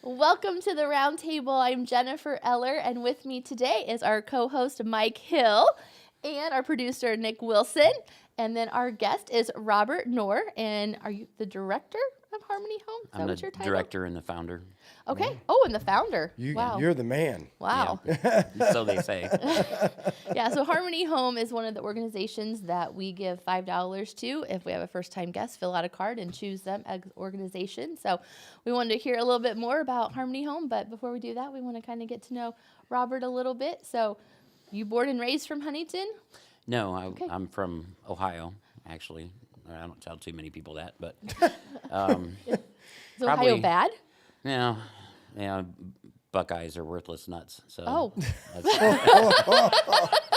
Welcome to the round table. I'm Jennifer Eller, and with me today is our co-host Mike Hill and our producer Nick Wilson. And then our guest is Robert Knorr. And are you the director of Harmony Home? Is I'm that the your title? director and the founder. Okay. Yeah. Oh, and the founder. Wow. You're the man. Wow. Yeah. So they say. Yeah, so Harmony Home is one of the organizations that we give $5 to if we have a first-time guest, fill out a card and choose them as organization. So we wanted to hear a little bit more about Harmony Home, but before we do that, we want to kind of get to know Robert a little bit. So you born and raised from Huntington? No, Okay. I'm from Ohio, actually. I don't tell too many people that, but Is Ohio bad? yeah, Buckeyes are worthless nuts. So Oh.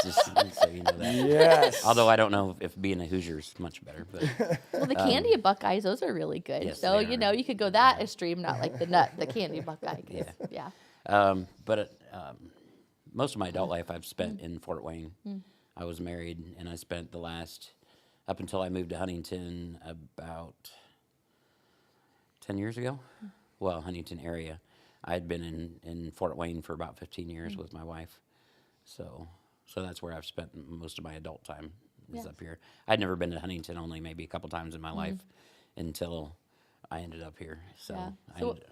just so you know that. Yes. Although I don't know if being a Hoosier is much better, but Well, the candy of Buckeyes, those are really good. Yes, So, they are. you could go that extreme, not like the nut, the candy Buckeye. Yeah. But most of my adult life I've spent in Fort Wayne. I was married, and I spent the last, up until I moved to Huntington about 10 years ago. Well, Huntington area. I had been in Fort Wayne for about 15 years with my wife. So that's where I've spent most of my adult time is Yes. up here. I'd never been to Huntington, only maybe a couple times in my life until I ended up here. So, Yeah. I So ended-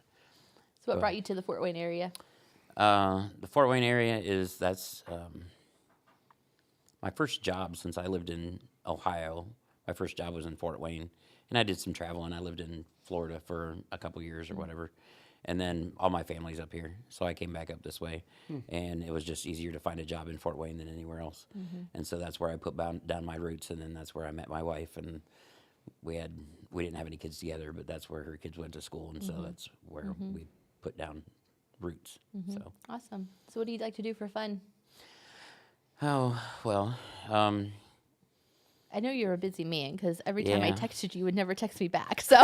So what brought you to the Fort Wayne area? the Fort Wayne area that's my first job since I lived in Ohio. My first job was in Fort Wayne, and I did some travel, and I lived in Florida for a couple years or whatever. And then all my family's up here, so I came back up this way, and it was just easier to find a job in Fort Wayne than anywhere else. And so that's where I put down my roots, and then that's where I met my wife, and we didn't have any kids together, but that's where her kids went to school, and so that's where we put down roots. So. Awesome. So what do you like to do for fun? Oh, well, I know you're a busy man because every time I Yeah. texted you, you would never text me back. So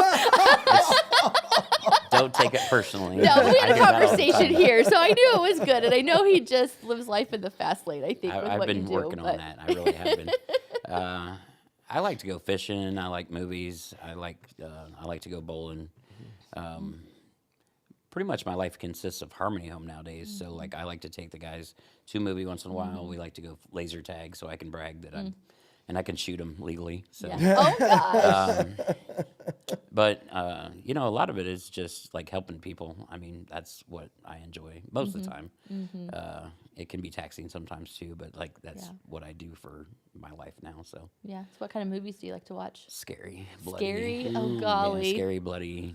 don't take it personally. no, we I had a do that all the conversation time. here, so I knew it was good, and I know he just lives life in the fast lane. I think with I've what been you do, working but on that. I really have been. I like to go fishing. I like movies. I like to go bowling. Pretty much my life consists of Harmony Home nowadays. So like I like to take the guys to a movie once in a while. We like to go laser tag so I can brag that and I can shoot them legally. So. Yeah. Oh gosh. But a lot of it is just like helping people. I mean, that's what I enjoy most of the time. It can be taxing sometimes too, but like that's Yeah. what I do for my life now. So Yeah. So what kind of movies do you like to watch? scary, bloody. Scary? Oh Yeah, golly. scary, bloody.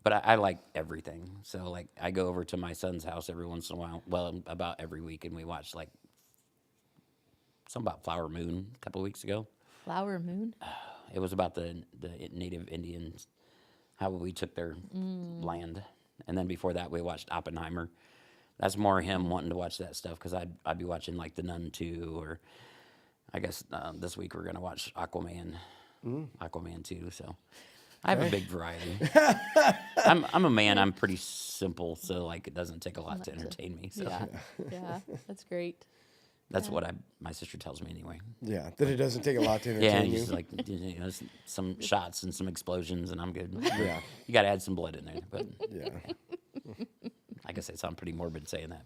But I like everything. So like I go over to my son's house every once in a while. Well, about every week, and we watch like something about Flower Moon a couple of weeks ago. Flower Moon. It was about the native Indians, how we took their land. And then before that, we watched Oppenheimer. That's more him wanting to watch that stuff because I'd be watching like The Nun 2, or I guess this week we're going to watch Aquaman 2. So I have a big variety. I'm a man. I'm pretty simple, so like it doesn't take a lot to entertain me. So Yeah. Yeah. That's great. that's what my sister tells me anyway. Yeah, that it doesn't take a lot to Yeah, entertain and you. just like some shots and some explosions, and I'm good. Yeah. You got to add some blood in there, but Yeah. I guess I sound pretty morbid saying that.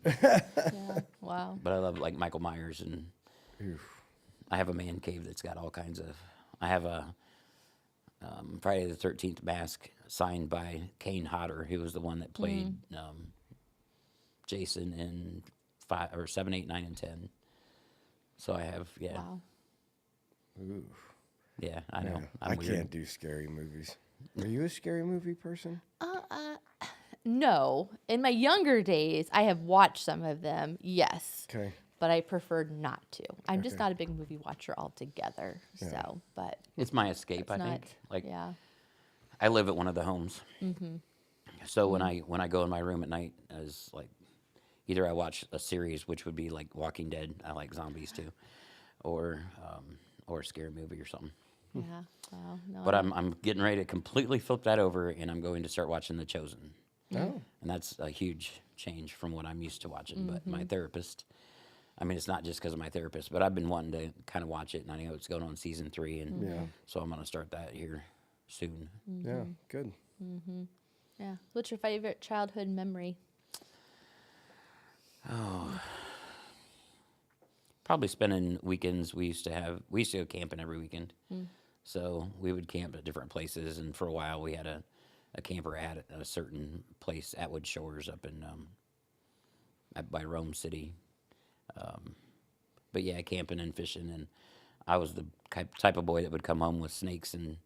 Yeah. Wow. But I love like Michael Myers, and I have a man cave that's got all kinds of. I have a Friday the 13th mask signed by Kane Hodder, who was the one that played Jason in 5 or 7, 8, 9, and 10. So I have Wow. Ooh. yeah, I know. Yeah. I'm I weird. can't do scary movies. Are you a scary movie person? No. In my younger days, I have watched some of them. Yes. Okay. But I preferred not to. I'm just Okay. not a big movie watcher altogether. Yeah. So, but It's my escape, it's I not. think. Like Yeah. I live at one of the homes. So when I go in my room at night, as like either I watch a series, which would be like Walking Dead. I like zombies too, or a scary movie or something. Yeah. Wow. No. But I'm getting ready to completely flip that over, and I'm going to start watching The Chosen. Oh. And that's a huge change from what I'm used to watching. But my therapist, I mean, it's not just because of my therapist, but I've been wanting to kind of watch it, and I know it's going on season 3, and Yeah. so I'm going to start that here soon. Yeah. Good. Yeah. What's your favorite childhood memory? Oh, probably spending weekends. We used to go camping every weekend. So we would camp at different places, and for a while we had a camper at a certain place, Atwood Shores, up in by Rome City. But yeah, camping and fishing, and I was the type of boy that would come home with snakes and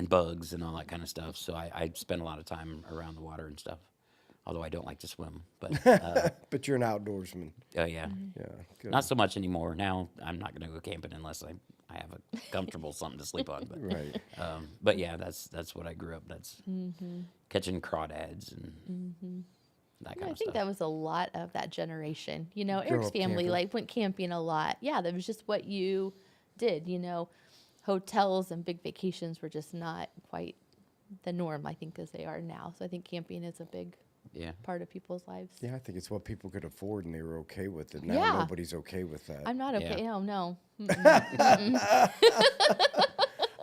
bugs and all that kind of stuff. So I spent a lot of time around the water and stuff. Although I don't like to swim, but But you're an outdoorsman. oh yeah, Yeah, good. not so much anymore. Now I'm not going to go camping unless I have a comfortable something to sleep on. But Right. but yeah, that's what I grew up. That's catching crawdads and that kind I of think stuff. that was a lot of that generation. You know, Grew Eric's up family camping. like went camping a lot. Yeah, that was just what you did. You know, hotels and big vacations were just not quite the norm, I think, as they are now. So I think camping is a big Yeah. part of people's lives. Yeah, I think it's what people could afford and they were okay with it. Now Yeah. nobody's okay with that. I'm not okay. Yeah. No.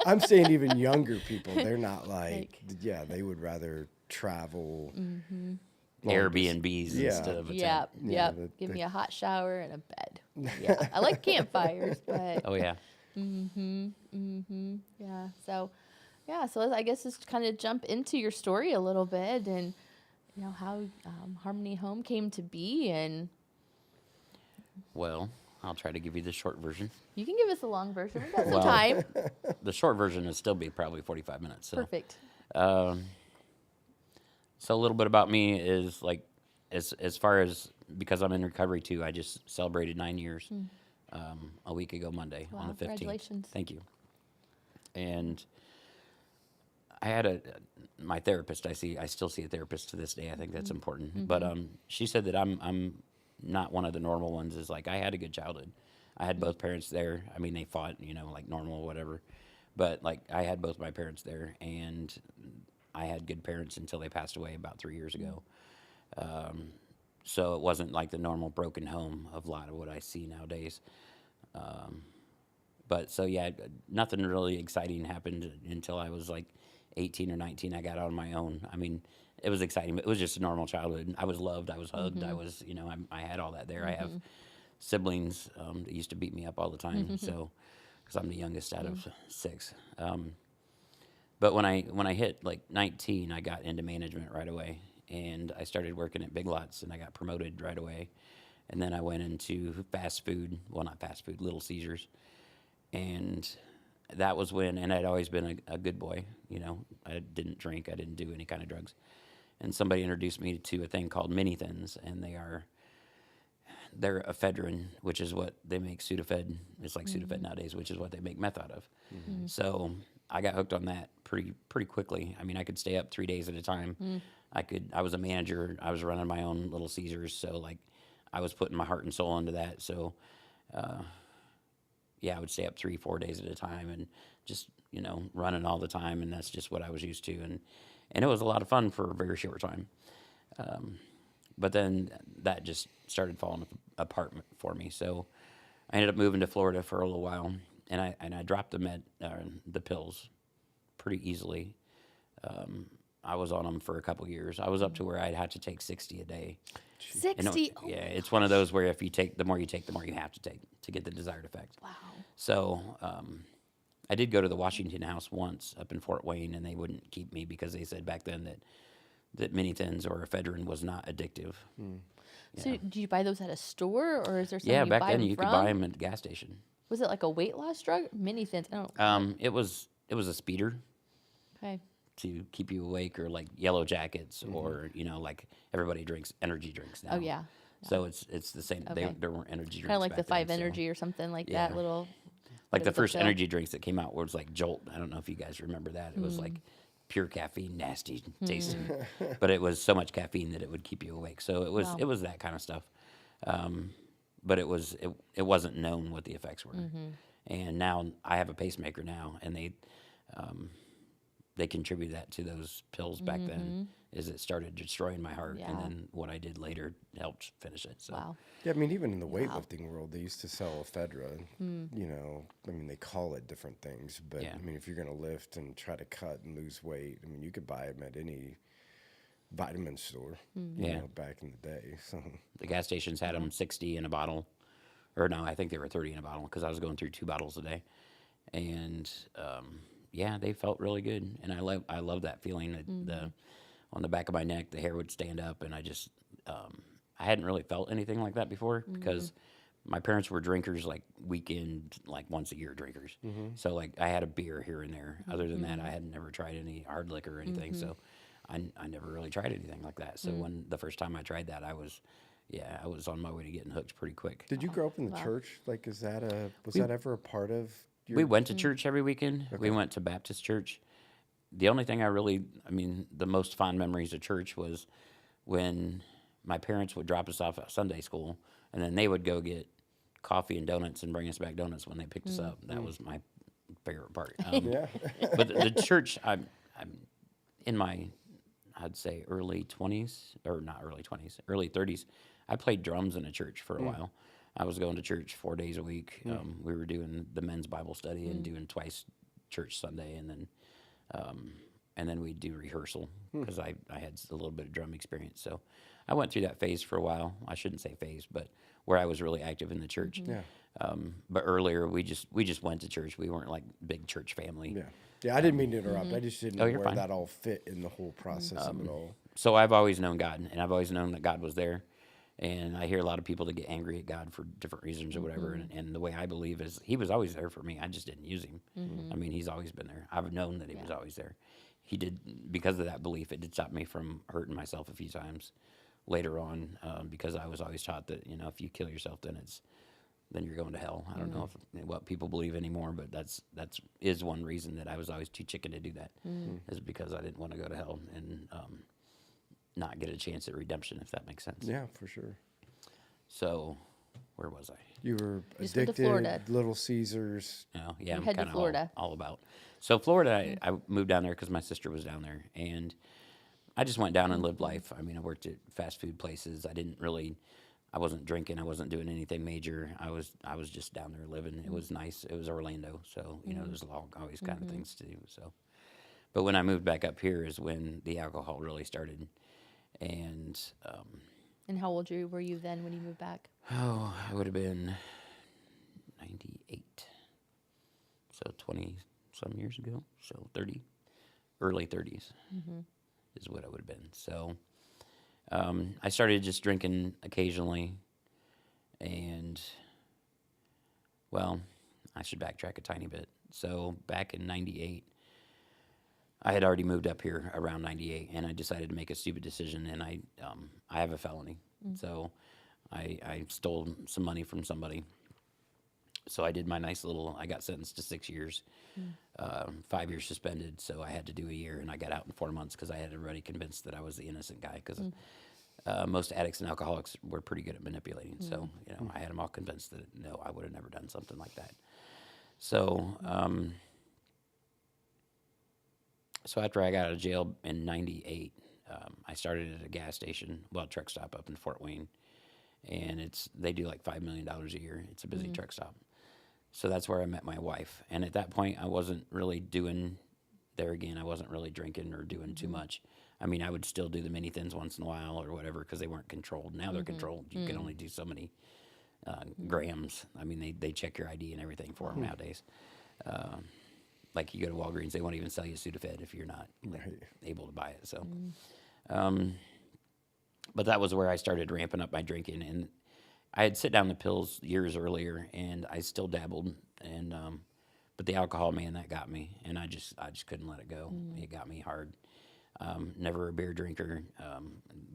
I'm saying even younger people, they're not Like- yeah, they would rather travel. Airbnbs Yeah. instead of a Yep. tent. Yeah, Yep. Give me a hot shower and a bed. Yeah. I like campfires, but Oh yeah. yeah. So, yeah. So I guess just kind of jump into your story a little bit and, you know, how Harmony Home came to be. And Well, I'll try to give you the short version. you can give us a long version. We got some Well, time. The short version will still be probably 45 minutes. So. Perfect. So a little bit about me is like, as far as, because I'm in recovery too, I just celebrated 9 years a week ago Monday on Wow, the 15th. congratulations. Thank you. And I had my therapist. I still see a therapist to this day. I think that's important. But she said that I'm not one of the normal ones. Is like I had a good childhood. I had both parents there. I mean, they fought, you know, like normal, whatever. But like I had both my parents there, and I had good parents until they passed away about 3 years ago. So it wasn't like the normal broken home of a lot of what I see nowadays. But so yeah, nothing really exciting happened until I was like 18 or 19. I got out on my own. I mean, it was exciting, but it was just a normal childhood. I was loved. I was hugged. I was, you know, I had all that there. I have siblings that used to beat me up all the time. So, because I'm the youngest out of 6. But when I hit like 19, I got into management right away, and I started working at Big Lots, and I got promoted right away. And then I went into fast food. Well, not fast food, Little Caesars. And that was when, and I'd always been a good boy. You know, I didn't drink. I didn't do any kind of drugs. And somebody introduced me to a thing called mini thins, and they're ephedrine, which is what they make Sudafed. It's like Sudafed nowadays, which is what they make meth out of. So I got hooked on that pretty quickly. I mean, I could stay up 3 days at a time. I was a manager. I was running my own Little Caesars, so like I was putting my heart and soul into that. So yeah, I would stay up 3-4 days at a time and just, you know, running all the time, and that's just what I was used to, and it was a lot of fun for a very short time. But then that just started falling apart for me. So I ended up moving to Florida for a little while, and I dropped the pills pretty easily. I was on them for a couple years. I was up to where I'd had to take 60 a day. 60. Yeah, it's one of those where if you take, the more you take, the more you have to take to get the desired effect. Wow. So I did go to the Washington House once up in Fort Wayne, and they wouldn't keep me because they said back then that mini thins or ephedrine was not addictive. So did you buy those at a store, or is there something Yeah, you back buy then them you from? could buy them at the gas station. Was it like a weight loss drug? Mini thins. I don't. It was a speeder Okay. to keep you awake, or like Yellow Jackets, or you know, like everybody drinks energy drinks now. Oh yeah. So it's the same. Okay. There weren't energy drinks. Kind of like the back then, 5 so- Energy or something like Yeah. that little. Like the whatever first pill. energy drinks that came out was like Jolt. I don't know if you guys remember that. It was like pure caffeine, nasty tasting, but it was so much caffeine that it would keep you awake. So it was Wow. it was that kind of stuff. But it wasn't known what the effects were. And now I have a pacemaker now, and they contribute that to those pills back then. Is it started destroying my heart, and Yeah. then what I did later helped finish it. So Wow. Yeah, I mean, even in the weightlifting world, they used to sell ephedra. You know, I mean, they call it different things, but Yeah. I mean, if you're going to lift and try to cut and lose weight, I mean, you could buy them at any vitamin store, Yeah. back in the day. So The gas stations had them 60 in a bottle. Or no, I think they were 30 in a bottle because I was going through 2 bottles a day. And yeah, they felt really good. And I love that feeling that the on the back of my neck, the hair would stand up. And I just, I hadn't really felt anything like that before because my parents were drinkers, like weekend, like once a year drinkers. So like I had a beer here and there. Other than that, I had never tried any hard liquor or anything. So I never really tried anything like that. So when the first time I tried that, I was on my way to getting hooked pretty quick. did you grow up in the church? Like, was that ever a part of your? We went to church every weekend. We went to Baptist church. The only thing the most fond memories of church was when my parents would drop us off at Sunday school, and then they would go get coffee and donuts and bring us back donuts when they picked us up. That was my favorite part. Yeah. But the church, I'm in my, I'd say early 20s, or not early 20s, early 30s. I played drums in a church for a while. I was going to church 4 days a week. We were doing the men's Bible study and doing twice church Sunday, and then we'd do rehearsal because I had a little bit of drum experience. So I went through that phase for a while. I shouldn't say phase, but where I was really active in the church. Yeah. But earlier we just went to church. We weren't like big church family. Yeah. Yeah, I didn't mean to interrupt. I just didn't know you're where fine. that all fit in the whole process of it all. So I've always known God, and I've always known that God was there. And I hear a lot of people that get angry at God for different reasons or whatever. And the way I believe is he was always there for me. I just didn't use him. I mean, he's always been there. I've known that he was always there. He did, because of that belief, it did stop me from hurting myself a few times later on, because I was always taught that, if you kill yourself, then you're going to hell. I don't know what people believe anymore, but that's one reason that I was always too chicken to do that, is because I didn't want to go to hell and not get a chance at redemption, if that makes sense. Yeah, for sure. So, where was I? You were Just went to addicted, Florida. Little Caesars. Yeah, I'm head to kind of Florida. all about. So Florida, I moved down there because my sister was down there, and I just went down and lived life. I mean, I worked at fast food places. I wasn't drinking. I wasn't doing anything major. I was just down there living. It was nice. It was Orlando, so there's always kind of things to do. So, but when I moved back up here is when the alcohol really started, and And how old were you then when you moved back? I would have been 98, so 20 some years ago. So early 30s is what I would have been. So I started just drinking occasionally, and well, I should backtrack a tiny bit. So back in 98, I had already moved up here around 98, and I decided to make a stupid decision, and I have a felony. So I stole some money from somebody. So I did my I got sentenced to 6 years, 5 years suspended. So I had to do a year, and I got out in 4 months because I had everybody convinced that I was the innocent guy. Because most addicts and alcoholics were pretty good at manipulating. So I had them all convinced that no, I would have never done something like that. So so after I got out of jail in 98, I started at a gas station, truck stop up in Fort Wayne, and they do like $5 million a year. It's a busy truck stop. So that's where I met my wife. And at that point, I wasn't really I wasn't really drinking or doing too much. I mean, I would still do the mini thins once in a while or whatever because they weren't controlled. Now they're controlled. You can only do so many grams. I mean, they check your ID and everything for them nowadays. Like you go to Walgreens, they won't even sell you Sudafed if you're not able to buy it. So, but that was where I started ramping up my drinking, and I had sit down the pills years earlier, and I still dabbled, and but the alcohol, man, that got me, and I just couldn't let it go. It got me hard. Never a beer drinker.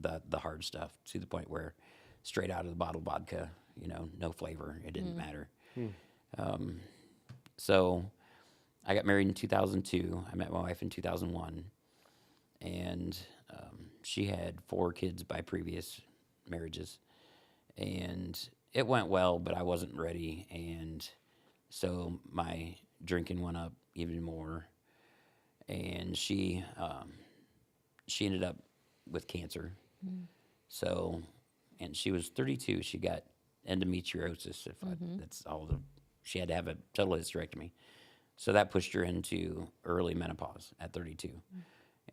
The hard stuff to the point where straight out of the bottle vodka, no flavor. It didn't matter. So I got married in 2002. I met my wife in 2001, and she had 4 kids by previous marriages, and it went well, but I wasn't ready, and so my drinking went up even more, and she ended up with cancer. So, and she was 32. She got endometriosis. She had to have a total hysterectomy. So that pushed her into early menopause at 32.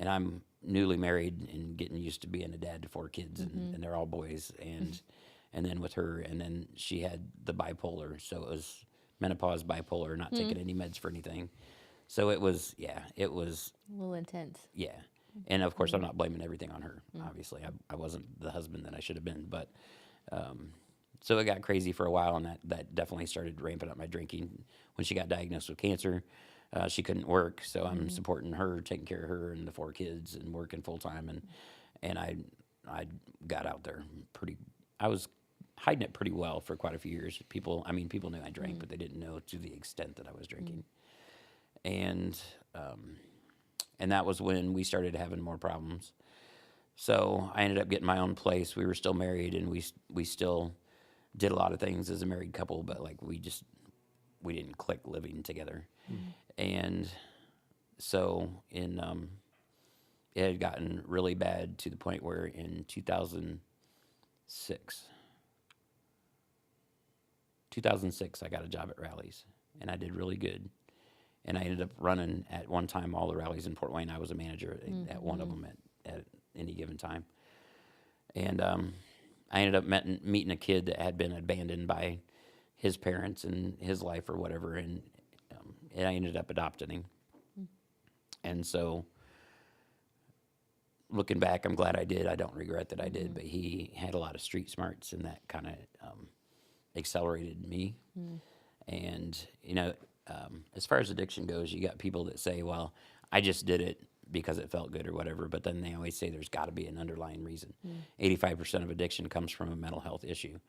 and I'm newly married and getting used to being a dad to 4 kids, and they're all boys, and then with her, and then she had the bipolar, so it was menopause, bipolar, not taking any meds for anything. So it was, it was A little intense. yeah. And of course, I'm not blaming everything on her. Obviously, I wasn't the husband that I should have been. But so it got crazy for a while, and that definitely started ramping up my drinking. When she got diagnosed with cancer, she couldn't work, so I'm supporting her, taking care of her and the 4 kids, and working full time. And I got out there pretty. I was hiding it pretty well for quite a few years. People knew I drank, but they didn't know to the extent that I was drinking. And that was when we started having more problems. So I ended up getting my own place. We were still married, and we still did a lot of things as a married couple, but like we didn't click living together. And so it had gotten really bad to the point where in 2006 I got a job at Rallies, and I did really good. And I ended up running at one time all the rallies in Fort Wayne. I was a manager at one of them at any given time. And I ended up meeting a kid that had been abandoned by his parents in his life or whatever, and I ended up adopting him. And so, looking back, I'm glad I did. I don't regret that I did, but he had a lot of street smarts, and that kind of accelerated me. And, as far as addiction goes, you got people that say, well, I just did it because it felt good or whatever, but then they always say there's got to be an underlying reason. 85% of addiction comes from a mental health issue.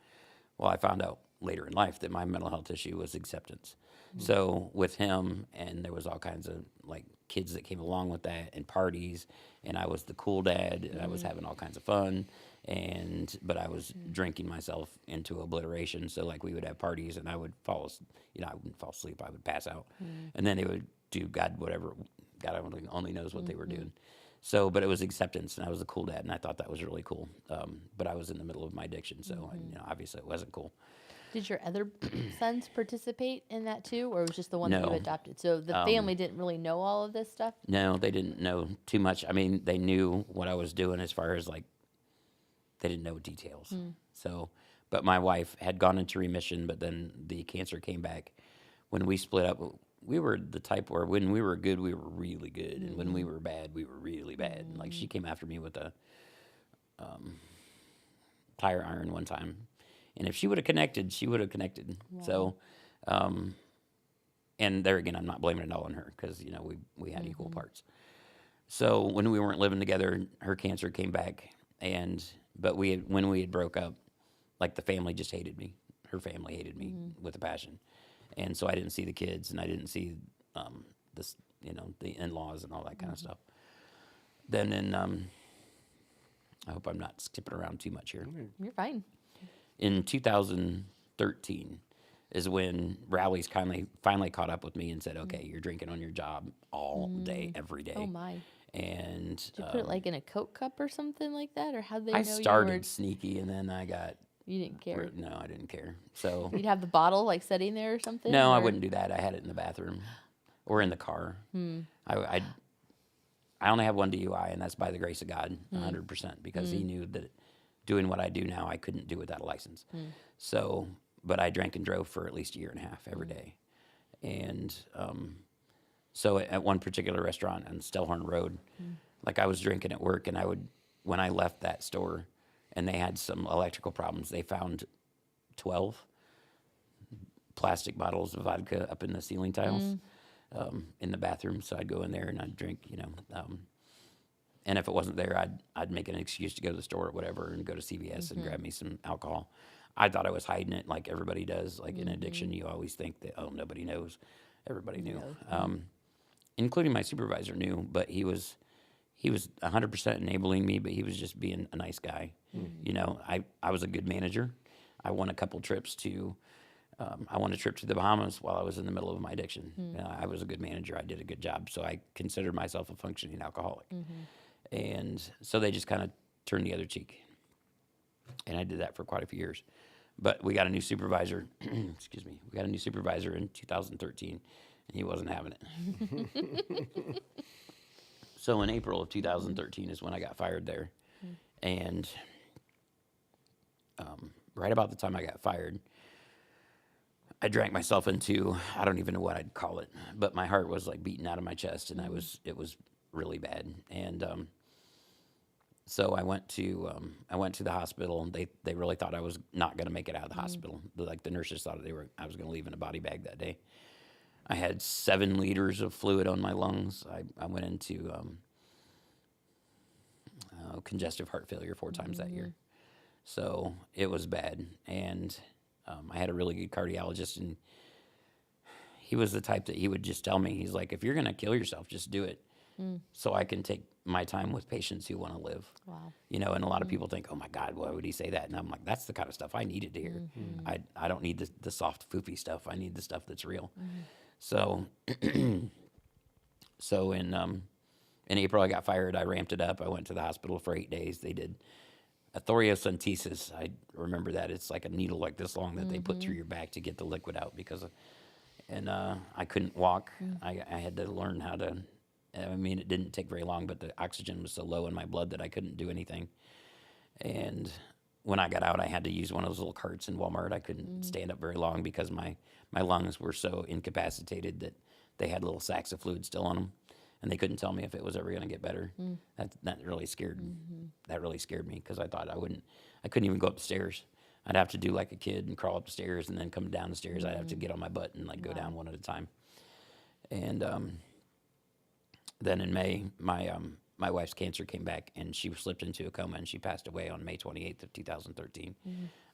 Well, I found out later in life that my mental health issue was acceptance. So with him, and there was all kinds of like kids that came along with that, and parties, and I was the cool dad, and I was having all kinds of fun, but I was drinking myself into obliteration. So like we would have parties, and I would I wouldn't fall asleep, I would pass out, and then they would do God only knows what they were doing. So, but it was acceptance, and I was the cool dad, and I thought that was really cool. But I was in the middle of my addiction, so obviously it wasn't cool. Did your other sons participate in that too, or was just the one that No. you adopted? So the family didn't really know all of this stuff? No, they didn't know too much. I mean, they knew what I was doing as far as like, they didn't know details. So, but my wife had gone into remission, but then the cancer came back. When we split up, we were the type where when we were good, we were really good. And when we were bad, we were really bad. And like she came after me with a tire iron one time. And if she would have connected, she would have connected. Wow. So, and there again, I'm not blaming it all on her because, we had equal parts. So when we weren't living together, her cancer came back. But when we had broke up, like the family just hated me. Her family hated me with a passion. And so I didn't see the kids, and I didn't see the in-laws and all that kind of stuff. Then I hope I'm not skipping around too much here. You're fine. In 2013 is when Rallies finally caught up with me and said, okay, you're drinking on your job all day, every day. Oh, my. And did you put it like in a Coke cup or something like that? Or how'd they know I started sneaky, and then I got... You didn't care? No, I didn't care. So you'd have the bottle like sitting there or something? No, or? I wouldn't do that. I had it in the bathroom or in the car. I only have one DUI, and that's by the grace of God, 100%, because he knew that doing what I do now, I couldn't do without a license. So, but I drank and drove for at least a year and a half every day. And so at one particular restaurant on Stellhorn Road, like I was drinking at work, and when I left that store, and they had some electrical problems, they found 12 plastic bottles of vodka up in the ceiling tiles in the bathroom. So I'd go in there and I'd drink, and if it wasn't there, I'd make an excuse to go to the store or whatever and go to CVS and grab me some alcohol. I thought I was hiding it like everybody does. Like in addiction, you always think that, nobody knows. Everybody knew. Including my supervisor knew, but he was 100% enabling me, but he was just being a nice guy. I was a good manager. I won a couple trips I won a trip to the Bahamas while I was in the middle of my addiction. I was a good manager. I did a good job. So I considered myself a functioning alcoholic. And so they just kind of turned the other cheek. And I did that for quite a few years. But we got a new supervisor. Excuse me. We got a new supervisor in 2013, and he wasn't having it. So in April of 2013 is when I got fired there. And right about the time I got fired, I drank myself into, I don't even know what I'd call it, but my heart was like beating out of my chest, and it was really bad. And so I went to the hospital, and they really thought I was not going to make it out of the hospital. Like the nurses thought I was going to leave in a body bag that day. I had 7 liters of fluid on my lungs. I went into congestive heart failure 4 times that year. So it was bad. And I had a really good cardiologist, and he was the type that he would just tell me, he's like, if you're going to kill yourself, just do it. So I can take my time with patients who want to live. Wow. You know, and a lot of people think, oh my God, why would he say that? And I'm like, that's the kind of stuff I needed to hear. I don't need the soft, foofy stuff. I need the stuff that's real. So, so in April I got fired. I ramped it up. I went to the hospital for 8 days. They did a thoracentesis. I remember that. It's like a needle like this long that they put through your back to get the liquid out and I couldn't walk. I had to learn how to, I mean, it didn't take very long, but the oxygen was so low in my blood that I couldn't do anything. And when I got out, I had to use one of those little carts in Walmart. I couldn't stand up very long because my lungs were so incapacitated that they had little sacks of fluid still on them, and they couldn't tell me if it was ever going to get better. That really scared me because I thought I couldn't even go up the stairs. I'd have to do like a kid and crawl up the stairs and then come down the stairs. I'd have to get on my butt and like go down one at a time. And then in May, my wife's cancer came back, and she slipped into a coma, and she passed away on May 28th of 2013.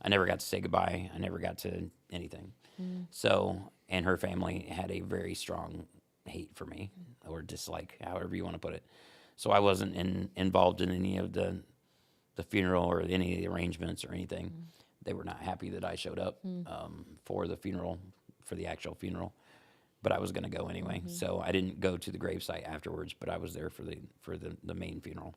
I never got to say goodbye. I never got to anything. So, and her family had a very strong hate for me, or dislike, however you want to put it. So I wasn't involved in any of the funeral or any of the arrangements or anything. They were not happy that I showed up for the funeral, for the actual funeral. But I was going to go anyway, so I didn't go to the gravesite afterwards. But I was there for the main funeral.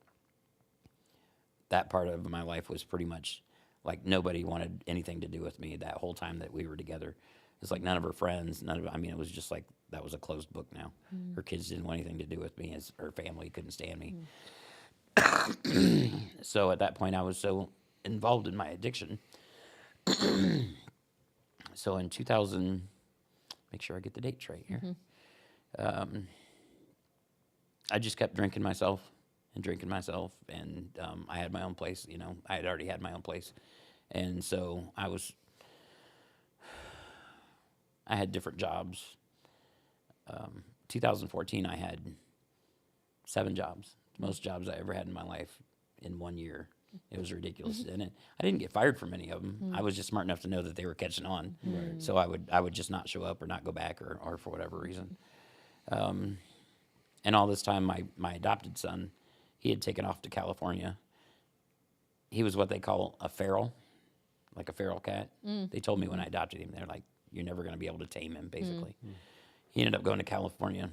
That part of my life was pretty much like nobody wanted anything to do with me that whole time that we were together. It's like none of her friends, I mean, it was just like that was a closed book now. Her kids didn't want anything to do with me, as her family couldn't stand me. So at that point, I was so involved in my addiction. So in 2000. Make sure I get the dates right here. I just kept drinking myself, and I had my own place. You know, I had already had my own place, and so I had different jobs. 2014, I had 7 jobs, the most jobs I ever had in my life in 1 year. It was ridiculous, and I didn't get fired from any of them. I was just smart enough to know that they were catching on, so I would just not show up or not go back or for whatever reason. And all this time, my adopted son, he had taken off to California. He was what they call a feral, like a feral cat. They told me when I adopted him, they're like, you're never going to be able to tame him, basically. He ended up going to California.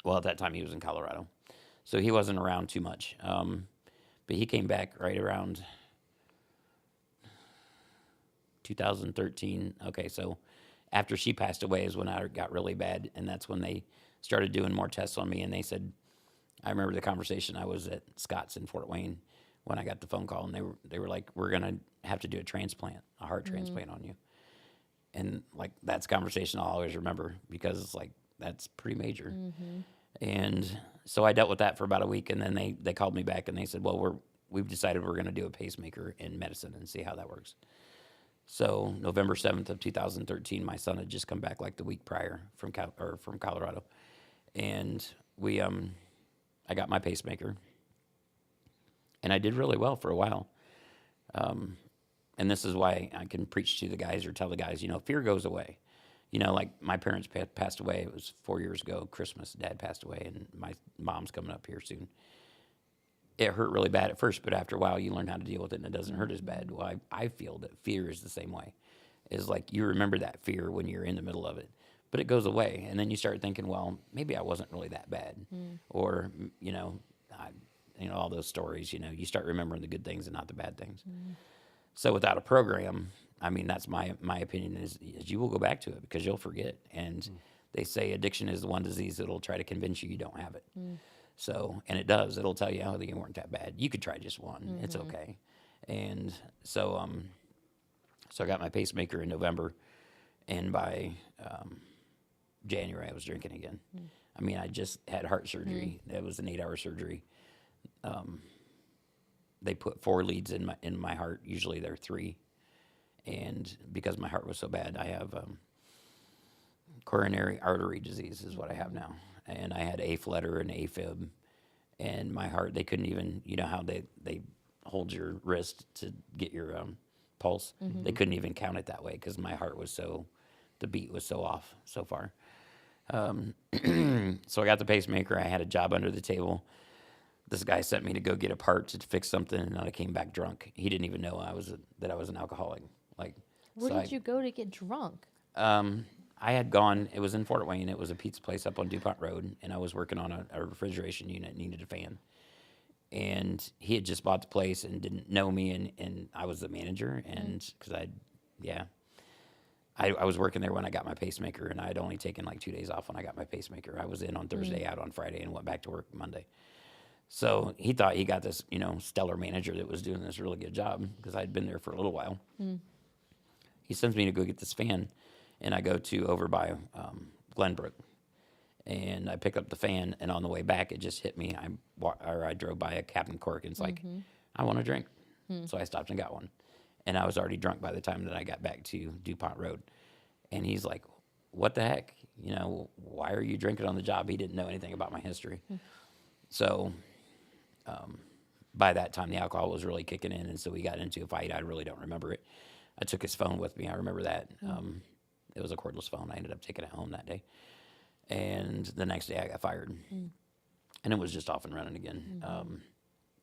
Well, at that time, he was in Colorado, so he wasn't around too much. But he came back right around 2013. Okay, so after she passed away is when I got really bad, and that's when they started doing more tests on me. And they said, I remember the conversation. I was at Scott's in Fort Wayne when I got the phone call, and they were like, we're gonna have to do a heart transplant on you. And like that's a conversation I'll always remember because it's like that's pretty major. And so I dealt with that for about a week, and then they called me back and they said, well, we've decided we're going to do a pacemaker in medicine and see how that works. So November 7th of 2013, my son had just come back like the week prior from Colorado, and I got my pacemaker, and I did really well for a while. And this is why I can preach to the guys or tell the guys, fear goes away. Like my parents passed away. It was 4 years ago, Christmas. Dad passed away, and my mom's coming up here soon. It hurt really bad at first, but after a while, you learn how to deal with it, and it doesn't hurt as bad. Well, I feel that fear is the same way. It's like you remember that fear when you're in the middle of it, but it goes away, and then you start thinking, well, maybe I wasn't really that bad, or all those stories. You start remembering the good things and not the bad things. So without a program, I mean, that's my opinion is you will go back to it because you'll forget. And they say addiction is the one disease that'll try to convince you don't have it. So, and it does. It'll tell you, oh, you weren't that bad. You could try just one. It's okay. And so, so I got my pacemaker in November, and by January I was drinking again. I mean, I just had heart surgery. That was an 8-hour surgery. They put 4 leads in my heart. Usually they're 3, and because my heart was so bad, I have coronary artery disease is what I have now. And I had aflutter and AFib, and my heart, they couldn't even, you know how they hold your wrist to get your pulse? They couldn't even count it that way because my heart was the beat was so off so far. So I got the pacemaker. I had a job under the table. This guy sent me to go get a part to fix something, and I came back drunk. He didn't even know that I was an alcoholic. Like, Where so did you go to get drunk? I had gone, it was in Fort Wayne, it was a pizza place up on DuPont Road, and I was working on a refrigeration unit, needed a fan. And he had just bought the place and didn't know me, and I was the manager, and because I was working there when I got my pacemaker, and I had only taken like 2 days off when I got my pacemaker. I was in on Thursday, out on Friday, and went back to work Monday. So he thought he got this, stellar manager that was doing this really good job because I'd been there for a little while. He sends me to go get this fan, and I go to over by Glenbrook, and I pick up the fan, and on the way back, it just hit me. I drove by a Captain Cork, and it's like, I want a drink. So I stopped and got one, and I was already drunk by the time that I got back to DuPont Road. And he's like, what the heck? Why are you drinking on the job? He didn't know anything about my history. So by that time, the alcohol was really kicking in, and so we got into a fight. I really don't remember it. I took his phone with me. I remember that. It was a cordless phone. I ended up taking it home that day. And the next day I got fired. And it was just off and running again.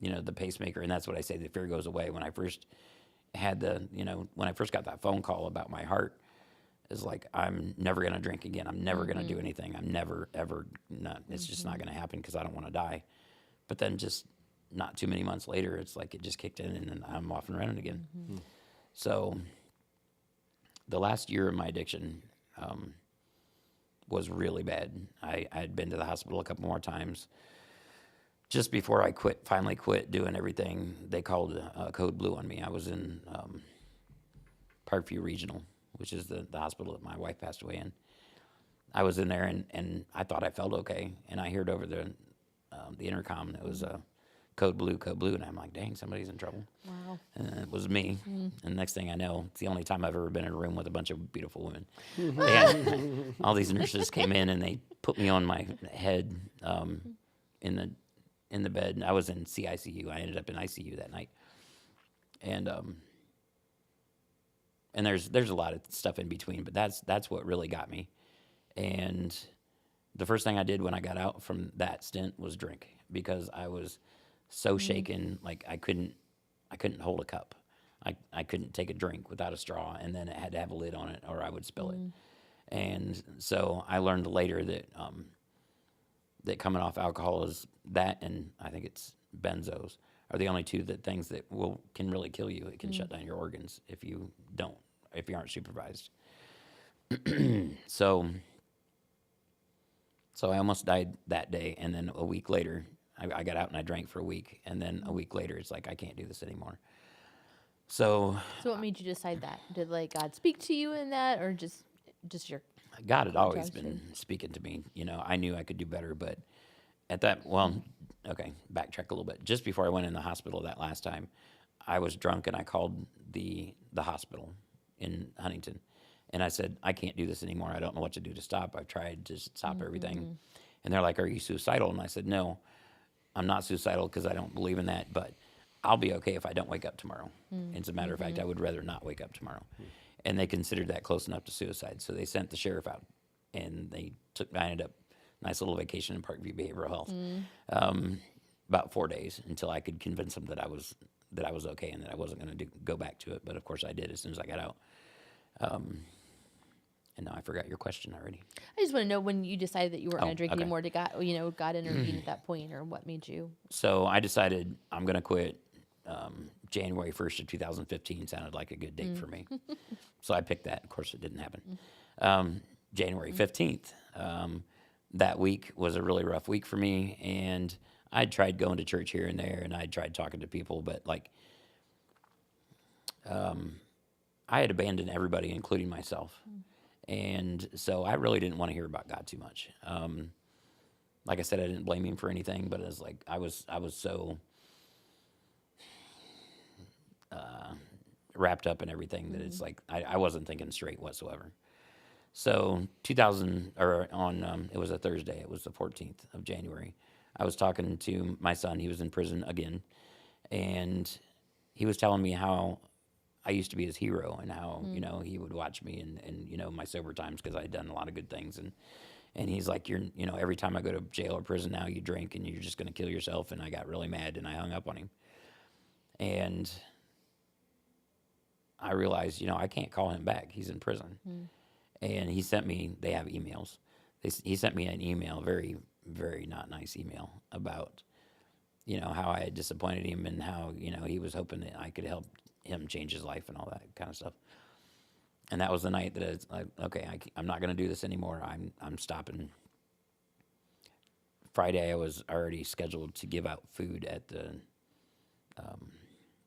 The pacemaker, and that's what I say, the fear goes away. When I first had when I first got that phone call about my heart, it's like, I'm never going to drink again. I'm never going to do anything. I'm never, ever, not, it's just not going to happen because I don't want to die. But then just not too many months later, it's like it just kicked in, and then I'm off and running again. So the last year of my addiction was really bad. I had been to the hospital a couple more times. Just before I finally quit doing everything, they called Code Blue on me. I was in Parkview Regional, which is the hospital that my wife passed away in. I was in there, and I thought I felt okay. And I heard over the intercom that was Code Blue, and I'm like, dang, somebody's in trouble. Wow. And it was me. And next thing I know, it's the only time I've ever been in a room with a bunch of beautiful women. They had, all these nurses came in, and they put me on my head in the bed. I was in CICU. I ended up in ICU that night. And there's a lot of stuff in between, but that's what really got me. And the first thing I did when I got out from that stint was drink, because I was so shaken, like I couldn't hold a cup. I couldn't take a drink without a straw, and then it had to have a lid on it or I would spill it. And so I learned later that that coming off alcohol is that, and I think it's benzos are the only two things that can really kill you. It can shut down your organs if you aren't supervised. So I almost died that day, and then a week later, I got out and I drank for a week, and then a week later, it's like, I can't do this anymore. So what made you decide that? Did God speak to you in that, or just your? God had always been speaking to me. I knew I could do better, but at that, backtrack a little bit. Just before I went in the hospital that last time, I was drunk, and I called the hospital in Huntington. And I said, I can't do this anymore. I don't know what to do to stop. I've tried to stop everything. And they're like, are you suicidal? And I said, no, I'm not suicidal because I don't believe in that, but I'll be okay if I don't wake up tomorrow. As a matter of fact, I would rather not wake up tomorrow. And they considered that close enough to suicide. So they sent the sheriff out, and I ended up, nice little vacation in Parkview Behavioral Health, about 4 days until I could convince them that I was okay and that I wasn't going to go back to it. But of course I did as soon as I got out. And now I forgot your question already. I just want to know when you decided that you weren't going to drink anymore. Did God intervene at that point, or what made you? So I decided I'm going to quit. January 1st of 2015 sounded like a good date for me. So I picked that. Of course, it didn't happen. January 15th, that week was a really rough week for me, and I tried going to church here and there, and I tried talking to people, but like, I had abandoned everybody, including myself, and so I really didn't want to hear about God too much. Like I said, I didn't blame him for anything, but it's like I was so wrapped up in everything that it's like I wasn't thinking straight whatsoever. So 2000 or on it was a Thursday. It was the 14th of January. I was talking to my son. He was in prison again, and he was telling me how I used to be his hero and how he would watch me and my sober times because I had done a lot of good things and he's like, you're every time I go to jail or prison now you drink and you're just going to kill yourself. And I got really mad and I hung up on him, and I realized I can't call him back. He's in prison. And he sent me, they have emails. He sent me an email, very, very not nice email about, how I had disappointed him and how, he was hoping that I could help him change his life and all that kind of stuff. And that was the night that it's like, okay, I'm not going to do this anymore. I'm stopping. Friday, I was already scheduled to give out food at the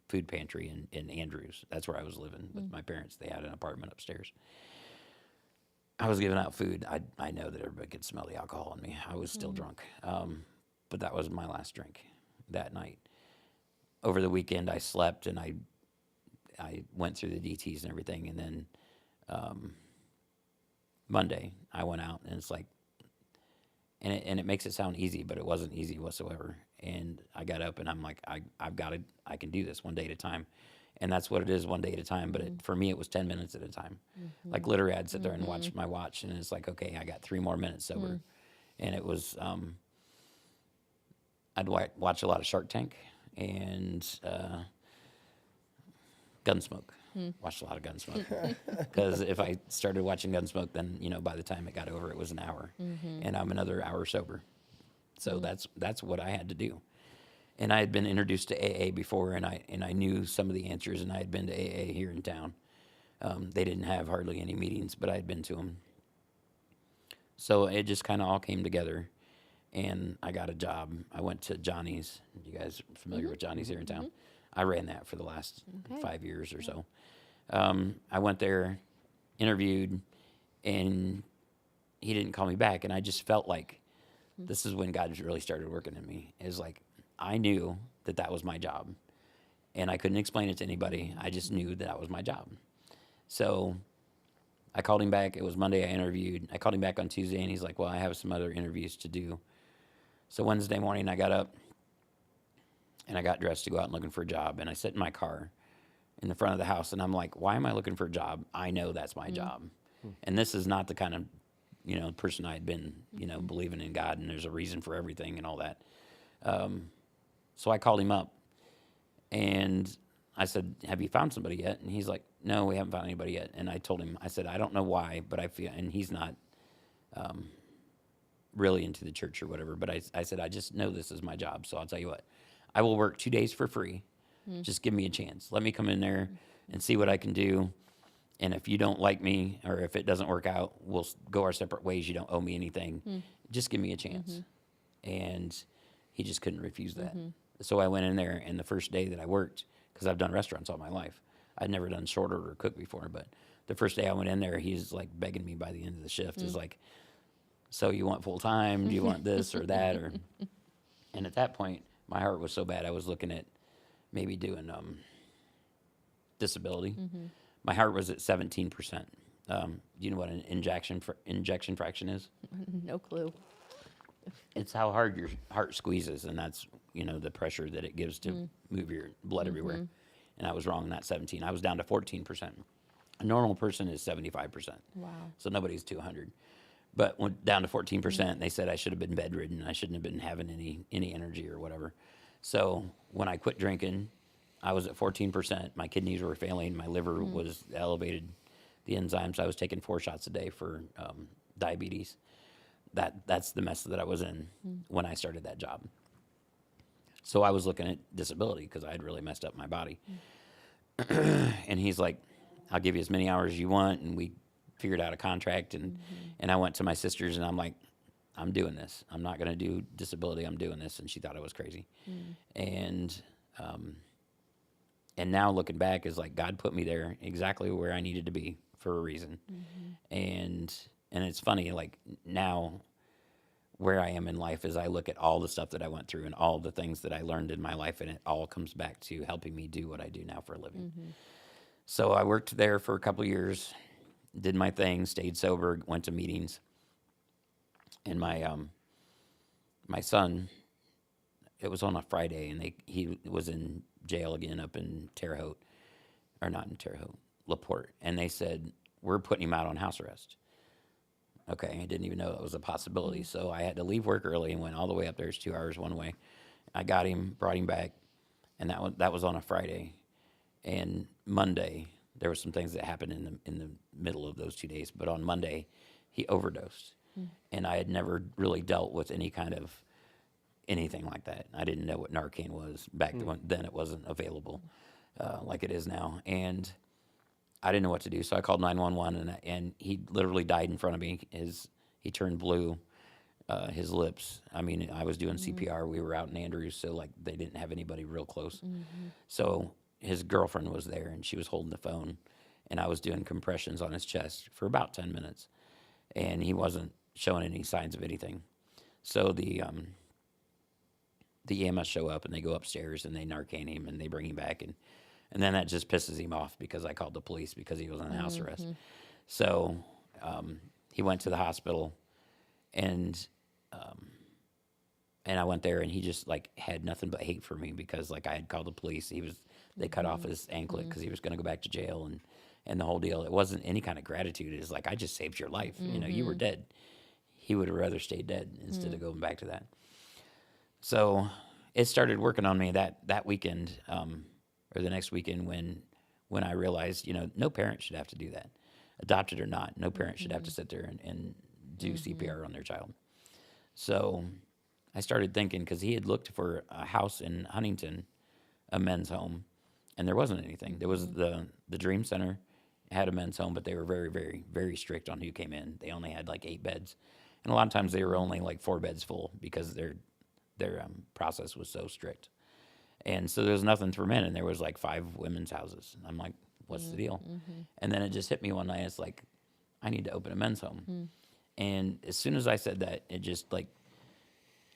food pantry in Andrews. That's where I was living with my parents. They had an apartment upstairs. I was giving out food. I know that everybody could smell the alcohol on me. I was still drunk. But that was my last drink that night. Over the weekend, I slept and I went through the DTs and everything. And then Monday, I went out and it's like, and it makes it sound easy, but it wasn't easy whatsoever. And I got up and I'm like, I can do this one day at a time. And that's what it is, one day at a time. But for me, it was 10 minutes at a time. Like literally, I'd sit there and watch my watch, and it's like, okay, I got 3 more minutes sober. And it was, I'd watch a lot of Shark Tank and Gunsmoke. Watched a lot of Gunsmoke. Because if I started watching Gunsmoke, then, by the time it got over, it was an hour. And I'm another hour sober. So that's what I had to do. And I had been introduced to AA before, and I knew some of the answers, and I had been to AA here in town. They didn't have hardly any meetings, but I had been to them. So it just kind of all came together, and I got a job. I went to Johnny's. You guys are familiar with Johnny's here in town? I ran that for the last 5 years or so. I went there, interviewed, and he didn't call me back, and I just felt like this is when God really started working in me. Is like, I knew that was my job, and I couldn't explain it to anybody. I just knew that was my job. So I called him back. It was Monday I interviewed. I called him back on Tuesday, and he's like, well, I have some other interviews to do. So Wednesday morning I got up, and I got dressed to go out and looking for a job, and I sat in my car in the front of the house, and I'm like, why am I looking for a job? I know that's my job. And this is not the kind of person I had been, believing in God, and there's a reason for everything and all that. So I called him up, and I said, have you found somebody yet? And he's like, no, we haven't found anybody yet. And I told him, I said, I don't know why, but I feel, and he's not really into the church or whatever, but I said, I just know this is my job, so I'll tell you what. I will work 2 days for free. Just give me a chance. Let me come in there and see what I can do. And if you don't like me, or if it doesn't work out, we'll go our separate ways. You don't owe me anything. Just give me a chance. And he just couldn't refuse that. So I went in there, and the first day that I worked, because I've done restaurants all my life, I'd never done short order or cook before, but the first day I went in there, he's like begging me by the end of the shift. Is like, so you want full time? Do you want this or that? Or, and at that point, my heart was so bad, I was looking at maybe doing disability. My heart was at 17%. Do you know what an injection fraction is? No clue. It's how hard your heart squeezes, and that's the pressure that it gives to move your blood everywhere. And I was wrong in that 17. I was down to 14%. A normal person is 75%. Wow. So nobody's 200. But went down to 14%. They said I should have been bedridden. I shouldn't have been having any energy or whatever. So when I quit drinking, I was at 14%. My kidneys were failing. My liver was elevated. The enzymes, I was taking 4 shots a day for diabetes. That's the mess that I was in when I started that job. So I was looking at disability because I had really messed up my body. And he's like, I'll give you as many hours as you want. And we figured out a contract. And I went to my sisters, and I'm like, I'm doing this. I'm not going to do disability. I'm doing this. And she thought I was crazy. And, and now looking back is like, God put me there exactly where I needed to be for a reason. And it's funny, like now where I am in life is I look at all the stuff that I went through and all the things that I learned in my life, and it all comes back to helping me do what I do now for a living. So I worked there for a couple of years, did my thing, stayed sober, went to meetings, and my son, it was on a Friday, and he was in jail again up in Terre Haute, or not in Terre Haute, LaPorte, and they said, we're putting him out on house arrest. Okay, I didn't even know that was a possibility. So I had to leave work early and went all the way up there. It's 2 hours one way. I got him, brought him back, and that was on a Friday. And Monday, there were some things that happened in the middle of those 2 days. But on Monday, he overdosed, and I had never really dealt with any kind of anything like that. I didn't know what Narcan was back then. It wasn't available like it is now, and I didn't know what to do, so I called 911, and he literally died in front of me. He turned blue, his lips. I mean, I was doing CPR. We were out in Andrews, so like they didn't have anybody real close. So his girlfriend was there, and she was holding the phone, and I was doing compressions on his chest for about 10 minutes, and he wasn't showing any signs of anything. So the EMS show up, and they go upstairs, and they Narcan him, and they bring him back, and then that just pisses him off because I called the police because he was on house arrest. So he went to the hospital, and I went there, and he just like had nothing but hate for me because like I had called the police. They cut off his anklet because he was going to go back to jail, and the whole deal. It wasn't any kind of gratitude. It was like, I just saved your life. You know, you were dead. He would have rather stayed dead instead of going back to that. So it started working on me that weekend. Or the next weekend when I realized, you know, no parent should have to do that. Adopted or not, no parent should have to sit there and do CPR on their child. So I started thinking, because he had looked for a house in Huntington, a men's home, and there wasn't anything. There was the Dream Center had a men's home, but they were very, very, very strict on who came in. They only had like 8 beds. And a lot of times they were only like 4 beds full because their process was so strict. And so there was nothing for men, and there was like 5 women's houses. I'm like, what's the deal? And then it just hit me one night. It's like, I need to open a men's home. And as soon as I said that, it just like,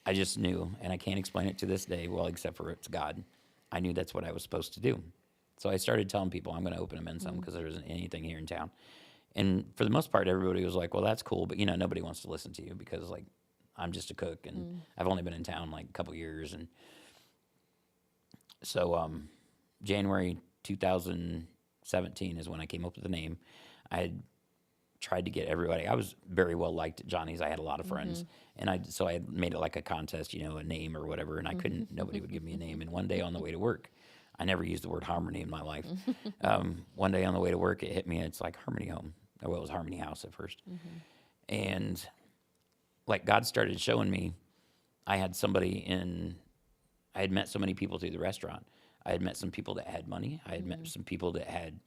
I just knew, and I can't explain it to this day, well, except for it's God. I knew that's what I was supposed to do. So I started telling people I'm going to open a men's home because there isn't anything here in town. And for the most part, everybody was like, well, that's cool, but you know, nobody wants to listen to you because like, I'm just a cook, and I've only been in town like a couple years, and so January 2017 is when I came up with the name. I had tried to get everybody. I was very well liked at Johnny's. I had a lot of friends, and so I had made it like a contest, you know, a name or whatever, and I couldn't. Nobody would give me a name. And one day on the way to work, I never used the word harmony in my life. One day on the way to work, it hit me. It's like Harmony Home. Well, it was Harmony House at first, and like God started showing me. I had I had met so many people through the restaurant. I had met some people that had money. I had met some people that had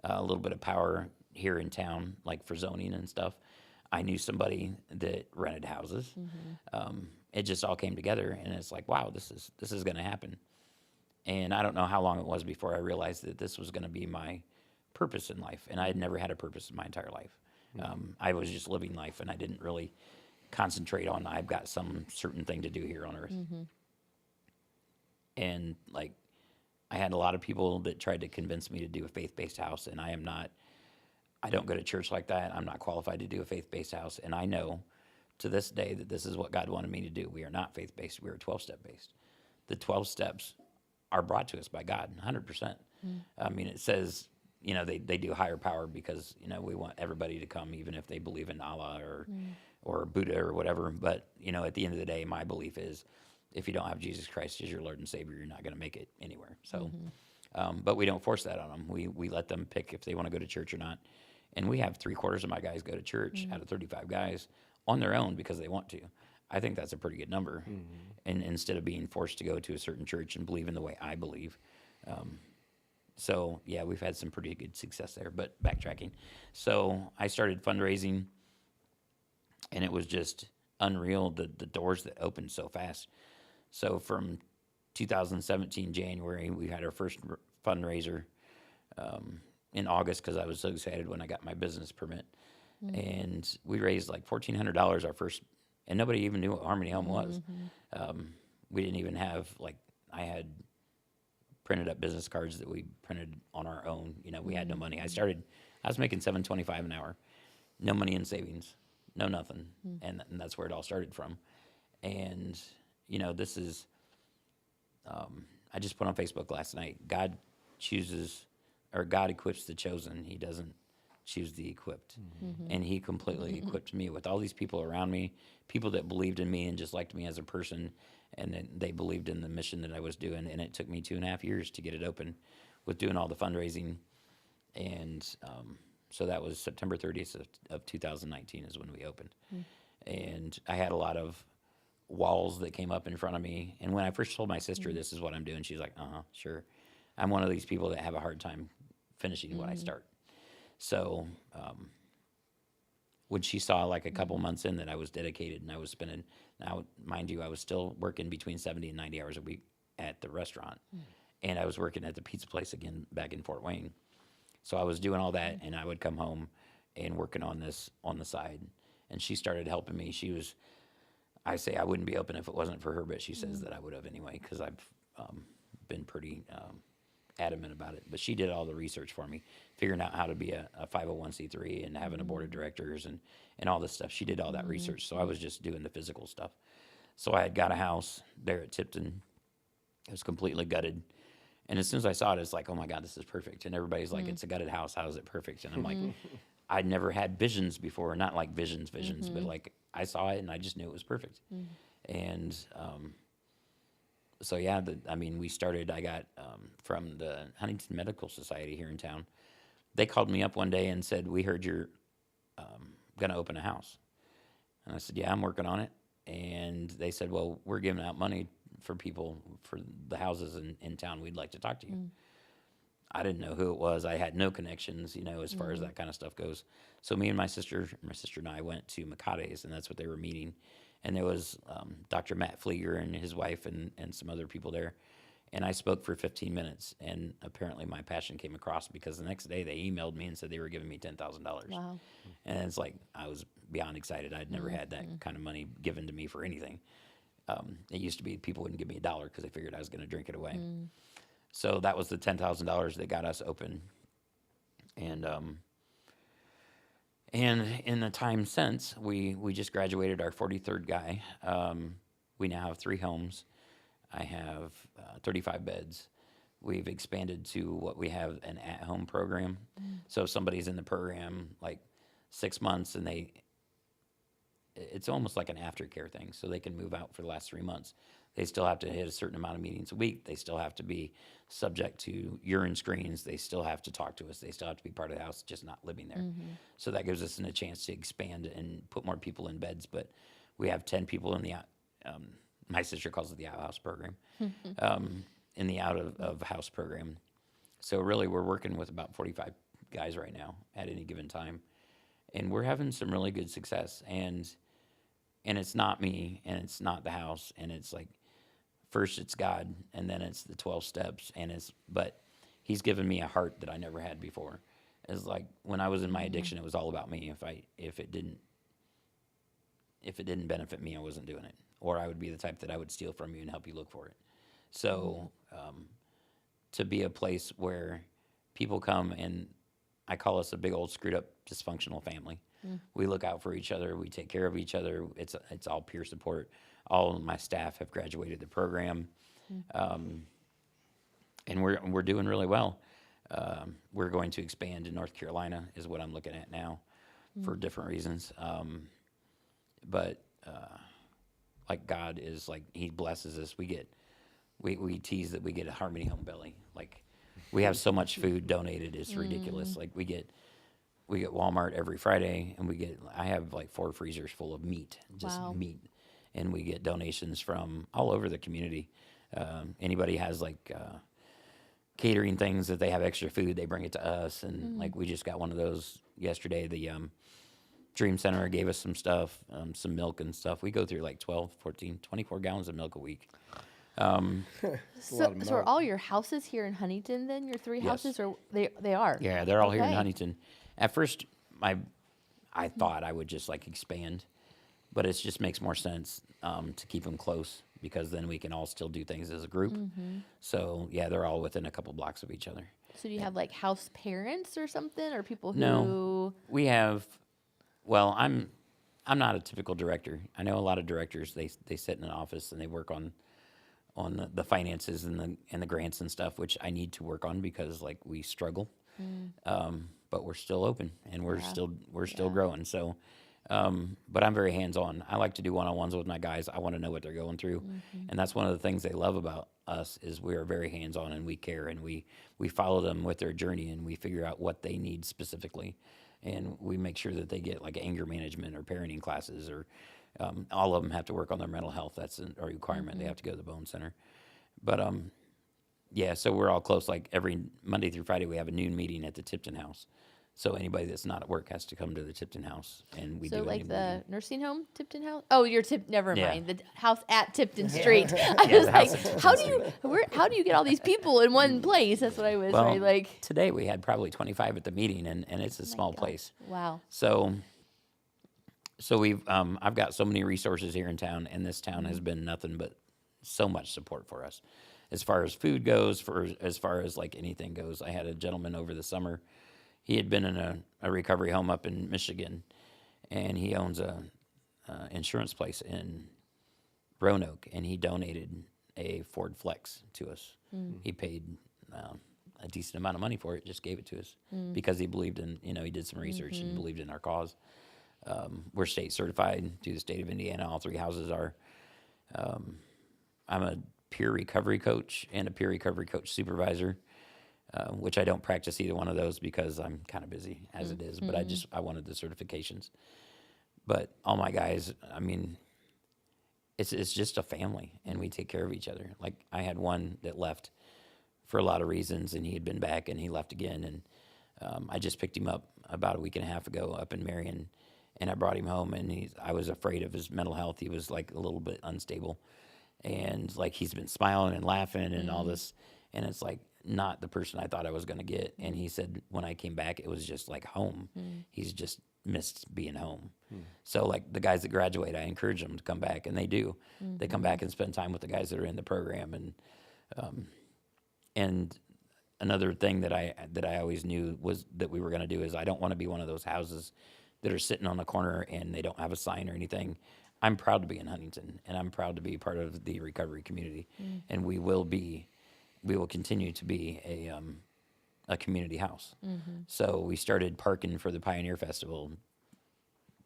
a little bit of power here in town, like for zoning and stuff. I knew somebody that rented houses. It just all came together, and it's like, wow, this is going to happen. And I don't know how long it was before I realized that this was going to be my purpose in life. And I had never had a purpose in my entire life. I was just living life, and I didn't really concentrate on I've got some certain thing to do here on earth. And like, I had a lot of people that tried to convince me to do a faith-based house, and I don't go to church like that. I'm not qualified to do a faith-based house, and I know to this day that this is what God wanted me to do. We are not faith-based. We are 12-step based. The 12 steps are brought to us by God, 100%. I mean, it says, you know, they do higher power because, you know, we want everybody to come, even if they believe in Allah or Buddha or whatever. But, you know, at the end of the day, my belief is if you don't have Jesus Christ as your Lord and Savior, you're not going to make it anywhere. So, but we don't force that on them. We let them pick if they want to go to church or not. And we have 3/4 of my guys go to church out of 35 guys on their own because they want to. I think that's a pretty good number. And instead of being forced to go to a certain church and believe in the way I believe. So, yeah, we've had some pretty good success there. But backtracking. So I started fundraising, and it was just unreal, the doors that opened so fast. So from 2017 January, we had our first fundraiser in August because I was so excited when I got my business permit. And we raised like $1,400 our first, and nobody even knew what Harmony Home was. We didn't even have, like, I had printed up business cards that we printed on our own. You know, we had no money. I was making $7.25 an hour, no money in savings, no nothing. And that's where it all started from. And, you know, this is, I just put on Facebook last night, God equips the chosen. He doesn't choose the equipped. And he completely equipped me with all these people around me, people that believed in me and just liked me as a person, and then they believed in the mission that I was doing. And it took me 2.5 years to get it open with doing all the fundraising. And so that was September 30th of 2019 is when we opened. And I had a lot of walls that came up in front of me. And when I first told my sister this is what I'm doing, she's like, sure. I'm one of these people that have a hard time finishing what I start. So when she saw like a couple months in that I was dedicated and I was spending, now mind you, I was still working between 70 and 90 hours a week at the restaurant. And I was working at the pizza place again back in Fort Wayne. So I was doing all that, and I would come home and working on this on the side. And she started helping me. I say I wouldn't be open if it wasn't for her, but she says that I would have anyway, because I've been pretty adamant about it. But she did all the research for me, figuring out how to be a 501c3 and having a board of directors and all this stuff. She did all that research, so I was just doing the physical stuff. So I had got a house there at Tipton. It was completely gutted. And as soon as I saw it, it's like, oh my God, this is perfect. And everybody's like, it's a gutted house. How is it perfect? And I'm like, I'd never had visions before, not like visions, but like I saw it and I just knew it was perfect. And so, yeah, I got from the Huntington Medical Society here in town. They called me up one day and said, we heard you're going to open a house. And I said, yeah, I'm working on it. And they said, well, we're giving out money for people for the houses in town. We'd like to talk to you. I didn't know who it was. I had no connections, as far as that kind of stuff goes. So me and my sister and I went to Macade's, and that's what they were meeting. And there was Dr. Matt Flieger and his wife and some other people there. And I spoke for 15 minutes, and apparently my passion came across because the next day they emailed me and said they were giving me $10,000. Wow. And it's like I was beyond excited. I'd never had that kind of money given to me for anything. It used to be people wouldn't give me $1 because they figured I was going to drink it away. So that was the $10,000 that got us open. And in the time since, we just graduated our 43rd guy. We now have 3 homes. I have 35 beds. We've expanded to what we have an at-home program. So if somebody's in the program like 6 months and it's almost like an aftercare thing. So they can move out for the last 3 months. They still have to hit a certain amount of meetings a week. They still have to be subject to urine screens. They still have to talk to us. They still have to be part of the house, just not living there. So that gives us a chance to expand and put more people in beds. But we have 10 people in the my sister calls it the outhouse program, in the out of house program. So really we're working with about 45 guys right now at any given time. And we're having some really good success. And it's not me, and it's not the house, and it's like, first it's God, and then it's the 12 steps, but he's given me a heart that I never had before. It's like when I was in my addiction, it was all about me. If it didn't benefit me, I wasn't doing it. Or I would be the type that I would steal from you and help you look for it. So to be a place where people come, and I call us a big old screwed up dysfunctional family. We look out for each other. We take care of each other. It's all peer support. All of my staff have graduated the program, and we're doing really well. We're going to expand in North Carolina is what I'm looking at now, for different reasons. But like God is like, He blesses us. We tease that we get a Harmony Home belly. Like we have so much food donated, it's ridiculous. Like we get Walmart every Friday, and I have like 4 freezers full of meat, just meat. And we get donations from all over the community. Anybody has like catering things that they have extra food, they bring it to us. And like we just got one of those yesterday, the Dream Center gave us some stuff, some milk and stuff. We go through like 12, 14, 24 gallons of milk a week. It's a lot of So are milk. all your houses here in Huntington then? Your three Yes. houses, or they are? Yeah, they're all here in Okay. Huntington. At first, I thought I would just like expand, but it just makes more sense to keep them close because then we can all still do things as a group. So yeah, they're all within a couple blocks of each other. So do you have like house parents or something, or people who? No. We have. Well, I'm not a typical director. I know a lot of directors. They sit in an office and they work on the finances and the grants and stuff, which I need to work on because like we struggle. But we're still open and we're still growing. So, but I'm very hands on. I like to do one-on-ones with my guys. I want to know what they're going through, and that's one of the things they love about us is we are very hands on and we care and we follow them with their journey and we figure out what they need specifically, and we make sure that they get like anger management or parenting classes or all of them have to work on their mental health. That's a requirement. They have to go to the Bone Center, but yeah, so we're all close. Like every Monday through Friday, we have a noon meeting at the Tipton House. So anybody that's not at work has to come to the Tipton House, and we So do like a the nursing home, Tipton House. Oh, your Never Yeah. mind. The house at Tipton Street. I Yeah, was the like, house at how do you get all these people in one place? That's what I was well, like. today we had probably 25 at the meeting, and it's a small gosh. place. Wow. So we've I've got so many resources here in town, and this town has been nothing but so much support for us, as far as food goes, as far as like anything goes. I had a gentleman over the summer. He had been in a recovery home up in Michigan, and he owns a insurance place in Roanoke, and he donated a Ford Flex to us. He paid a decent amount of money for it, just gave it to us because he believed in, he did some research and believed in our cause. We're state certified through the state of Indiana. All three houses are. I'm a peer recovery coach and a peer recovery coach supervisor. Which I don't practice either one of those because I'm kind of busy as it is, but I wanted the certifications. But all my guys, I mean, it's just a family and we take care of each other. Like I had one that left for a lot of reasons and he had been back and he left again. And I just picked him up about a week and a half ago up in Marion and I brought him home and I was afraid of his mental health. He was like a little bit unstable and like he's been smiling and laughing and all this. And it's like, not the person I thought I was going to get. And he said, when I came back, it was just like home. He's just missed being home. So like the guys that graduate, I encourage them to come back and they do. They come back and spend time with the guys that are in the program. And another thing that I always knew was that we were going to do is I don't want to be one of those houses that are sitting on the corner and they don't have a sign or anything. I'm proud to be in Huntington and I'm proud to be part of the recovery community. And we will continue to be a community house. So we started parking for the Pioneer Festival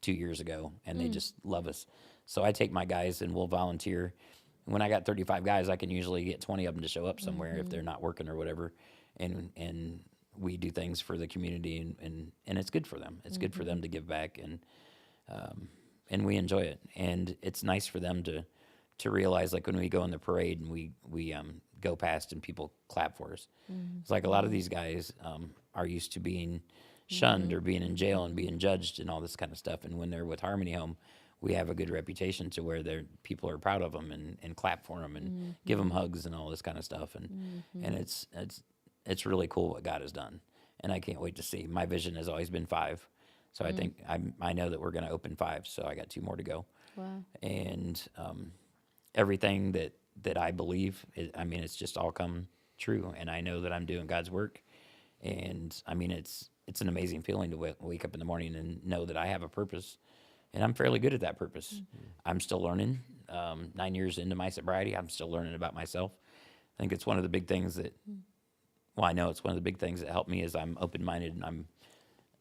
2 years ago, and they just love us. So I take my guys and we'll volunteer. When I got 35 guys, I can usually get 20 of them to show up somewhere if they're not working or whatever. And we do things for the community, and it's good for them. It's good for them to give back, and we enjoy it. And it's nice for them to realize, like when we go in the parade and we go past and people clap for us. It's like a lot of these guys are used to being shunned or being in jail and being judged and all this kind of stuff. And when they're with Harmony Home, we have a good reputation to where people are proud of them and clap for them and give them hugs and all this kind of stuff. And it's really cool what God has done. And I can't wait to see. My vision has always been 5. So I think I know that we're going to open 5. So I got 2 more to go. Wow. And everything that I believe, it's just all come true. And I know that I'm doing God's work. And I mean, it's an amazing feeling to wake up in the morning and know that I have a purpose. And I'm fairly good at that purpose. I'm still learning. 9 years into my sobriety, I'm still learning about myself. I think it's one of the big things I know it's one of the big things that helped me is I'm open-minded and I'm,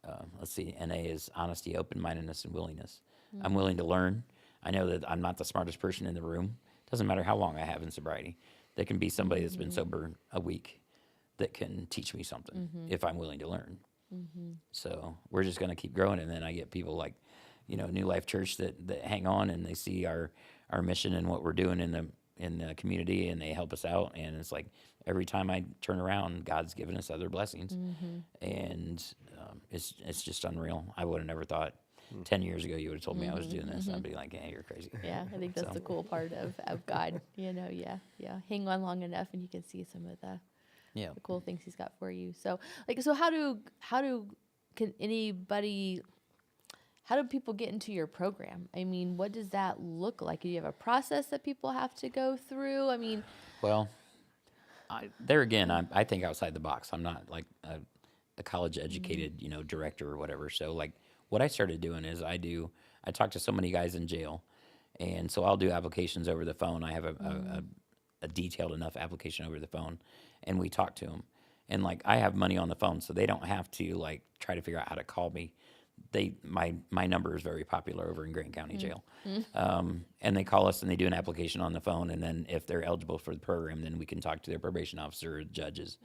NA is honesty, open-mindedness, and willingness. I'm willing to learn. I know that I'm not the smartest person in the room. Doesn't matter how long I have in sobriety. There can be somebody that's been sober a week that can teach me something if I'm willing to learn. So we're just going to keep growing. And then I get people like, New Life Church that hang on and they see our mission and what we're doing in the community and they help us out. And it's like every time I turn around, God's given us other blessings. And it's just unreal. I would have never thought 10 years ago you would have told me I was doing this, I'd be like, yeah, you're crazy. Yeah, I think that's So. the cool part of God. Yeah. Hang on long enough, and you can see some of the cool things He's got for you. So, so how do people get into your program? I mean, what does that look like? Do you have a process that people have to go through? I mean, Well, I think outside the box. I'm not like a college educated, director or whatever. So like what I started doing is I talk to so many guys in jail, and so I'll do applications over the phone. I have a detailed enough application over the phone, and we talk to them. And like I have money on the phone, so they don't have to like try to figure out how to call me. My number is very popular over in Grant County Jail, and they call us and they do an application on the phone, and then if they're eligible for the program, then we can talk to their probation officer or judges.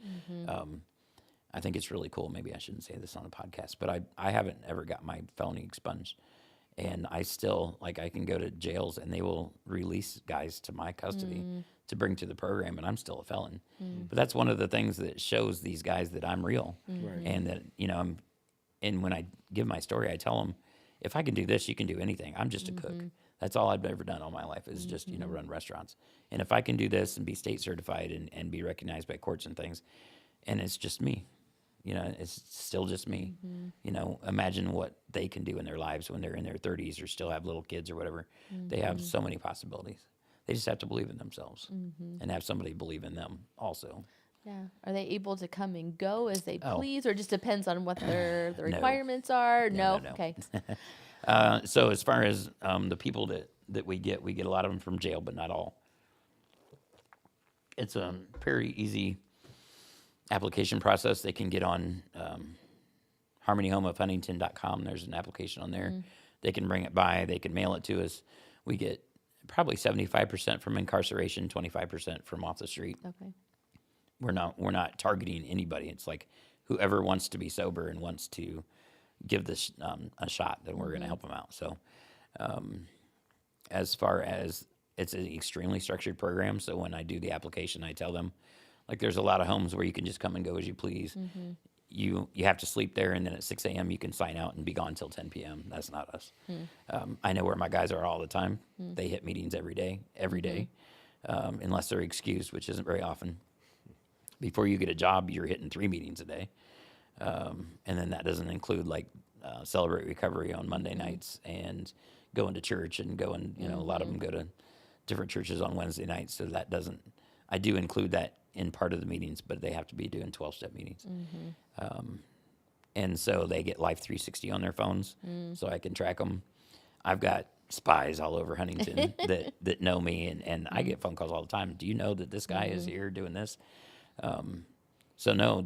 I think it's really cool. Maybe I shouldn't say this on a podcast, but I haven't ever got my felony expunged, and I still I can go to jails and they will release guys to my custody to bring to the program, and I'm still a felon. But that's one of the things that shows these guys that I'm real, and that I'm. And when I give my story, I tell them, if I can do this, you can do anything. I'm just a cook. That's all I've ever done all my life is just, run restaurants. And if I can do this and be state certified and be recognized by courts and things, and it's just me, it's still just me. Imagine what they can do in their lives when they're in their 30s or still have little kids or whatever. They have so many possibilities. They just have to believe in themselves and have somebody believe in them also. Yeah. Are they able to come and go as they please, or just depends on what the requirements are? No. Okay. So as far as the people that we get a lot of them from jail, but not all. It's a very easy application process. They can get on harmonyhomeofhuntington.com. There's an application on there. They can bring it by. They can mail it to us. We get probably 75% from incarceration, 25% from off the street. Okay. We're not targeting anybody. It's like whoever wants to be sober and wants to give this a shot, then we're going to help them out. So, as far as it's an extremely structured program, so when I do the application, I tell them, like, there's a lot of homes where you can just come and go as you please. You have to sleep there, and then at 6 a.m. you can sign out and be gone till 10 p.m. That's not us. I know where my guys are all the time. They hit meetings every day, unless they're excused, which isn't very often. Before you get a job, you're hitting 3 meetings a day. And then that doesn't include Celebrate Recovery on Monday nights and going to church and going, a lot of them go to different churches on Wednesday nights. So I do include that in part of the meetings, but they have to be doing 12-step meetings. And so they get Life 360 on their phones so I can track them. I've got spies all over Huntington that know me, and I get phone calls all the time. Do you know that this guy is here doing this? So no,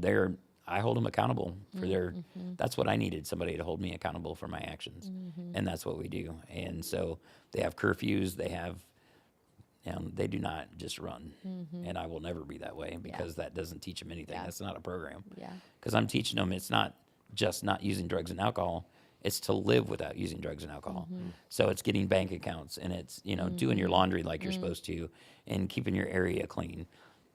I hold them accountable for that's what I needed, somebody to hold me accountable for my actions. And that's what we do. And so they have curfews, they do not just run. And I will never be that way because that doesn't teach them anything. That's not a program. Because I'm teaching them it's not just not using drugs and alcohol. It's to live without using drugs and alcohol. So it's getting bank accounts, and it's, doing your laundry like you're supposed to, and keeping your area clean,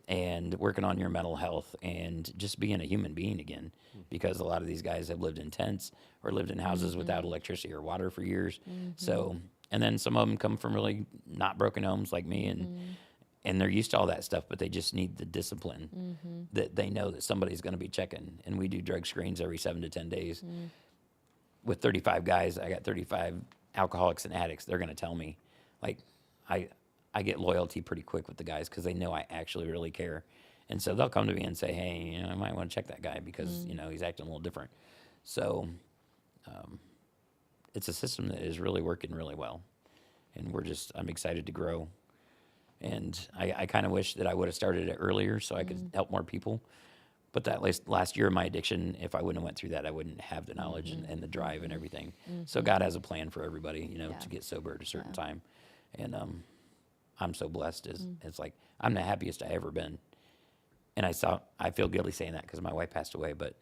and working on your mental health, and just being a human being again, because a lot of these guys have lived in tents or lived in houses without electricity or water for years. So, and then some of them come from really not broken homes like me, and they're used to all that stuff, but they just need the discipline that they know that somebody's going to be checking. And we do drug screens every 7 to 10 days. With 35 guys, I got 35 alcoholics and addicts. They're going to tell me, like, I get loyalty pretty quick with the guys because they know I actually really care. And so they'll come to me and say, hey, I might want to check that guy because, he's acting a little different. So it's a system that is really working really well. And I'm excited to grow. And I kind of wish that I would have started it earlier so I could help more people. But that last year of my addiction, if I wouldn't have went through that, I wouldn't have the knowledge and the drive and everything. So God has a plan for everybody, to get sober at a certain time. And I'm so blessed. It's like I'm the happiest I ever been. And I feel guilty saying that because my wife passed away, but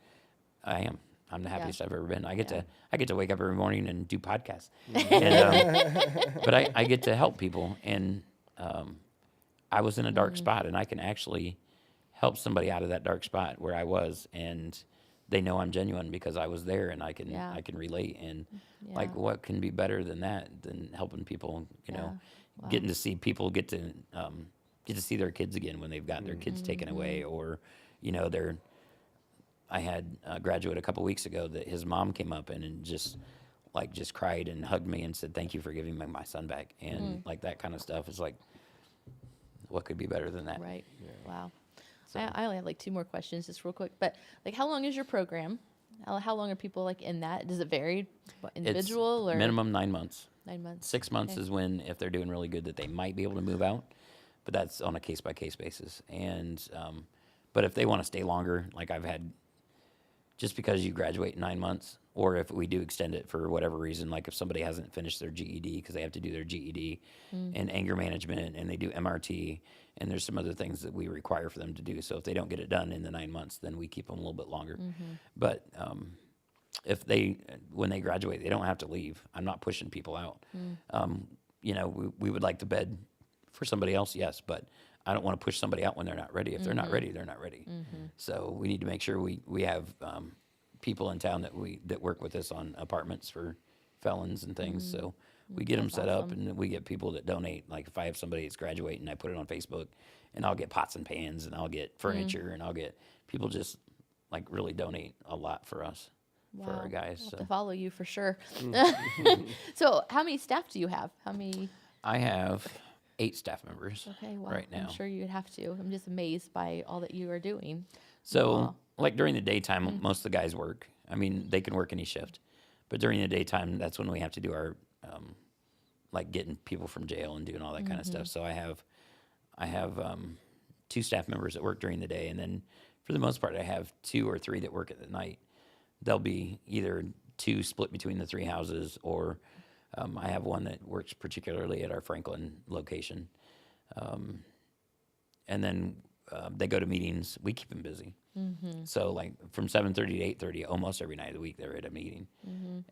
I am. I'm the happiest I've ever been. I get to wake up every morning and do podcasts. And, but I get to help people. And I was in a dark spot, and I can actually help somebody out of that dark spot where I was, and they know I'm genuine because I was there and I can Yeah. relate. And Yeah. like, what can be better than that, than helping people, know, Wow. getting to see people get to see their kids again when they've got their kids taken away, or, I had a graduate a couple weeks ago that his mom came up and just cried and hugged me and said, "Thank you for giving me my son back." And like that kind of stuff is like, what could be better than that? Right. Wow. So- I only have like 2 more questions, just real quick. But like, how long is your program? How long are people like in that? Does it vary? Individual It's or minimum 9 months. 9 months? 6 months Okay. is when, if they're doing really good, that they might be able to move out, but that's on a case by case basis. And but if they want to stay longer, like I've had, just because you graduate in 9 months, or if we do extend it for whatever reason, like if somebody hasn't finished their GED because they have to do their GED and anger management, and they do MRT, and there's some other things that we require for them to do. So if they don't get it done in the 9 months, then we keep them a little bit longer. But if when they graduate, they don't have to leave. I'm not pushing people out. We would like the bed for somebody else, yes, but I don't want to push somebody out when they're not ready. If they're not ready, they're not ready. So we need to make sure we have people in town that work with us on apartments for felons and things. So we get them That's set up, awesome. and we get people that donate. Like if I have somebody that's graduating, I put it on Facebook, and I'll get pots and pans, and I'll get furniture, and I'll get people just like really donate a lot for us, for our Wow. guys. I'll have So to follow you for sure. So how many staff do you have? How many? I have 8 staff members Okay, wow. right now. I'm sure you would have to. I'm just amazed by all that you are doing. So, Wow. like during the daytime, most of the guys work. I mean, they can work any shift, but during the daytime, that's when we have to do our, like getting people from jail and doing all that kind of stuff. So I have 2 staff members that work during the day, and then for the most part, I have 2 or 3 that work at the night. They'll be either 2 split between the 3 houses, or I have one that works particularly at our Franklin location, and then they go to meetings. We keep them busy. So like from 7:30 to 8:30, almost every night of the week, they're at a meeting.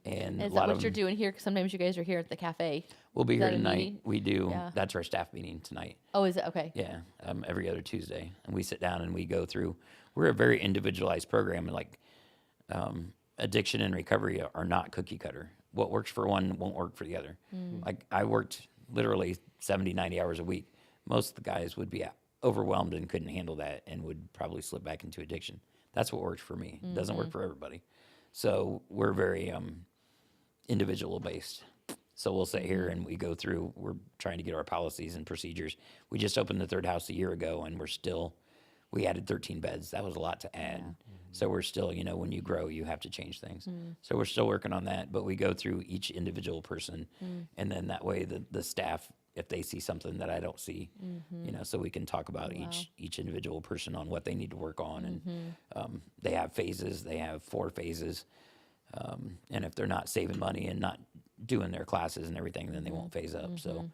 And a Is lot that of what you're them, doing here? 'Cause sometimes you guys are here at the cafe. we'll be Is here that a tonight. meeting? We do. Yeah. That's our staff meeting tonight. Oh, is it? Okay. Yeah, every other Tuesday, and we sit down and we go through. We're a very individualized program, and like addiction and recovery are not cookie cutter. What works for one won't work for the other. Like I worked literally 70, 90 hours a week. Most of the guys would be overwhelmed and couldn't handle that and would probably slip back into addiction. That's what works for me. It doesn't work for everybody. So we're very individual based. So we'll sit here and we go through, we're trying to get our policies and procedures. We just opened the 3rd house a year ago, and we added 13 beds. That was a lot to add. So we're still, when you grow, you have to change things. So we're still working on that, but we go through each individual person. And then that way the staff, if they see something that I don't see, so we can talk about each individual person on what they need to work on. And they have phases. They have 4 phases. And if they're not saving money and not doing their classes and everything, then they won't phase up. So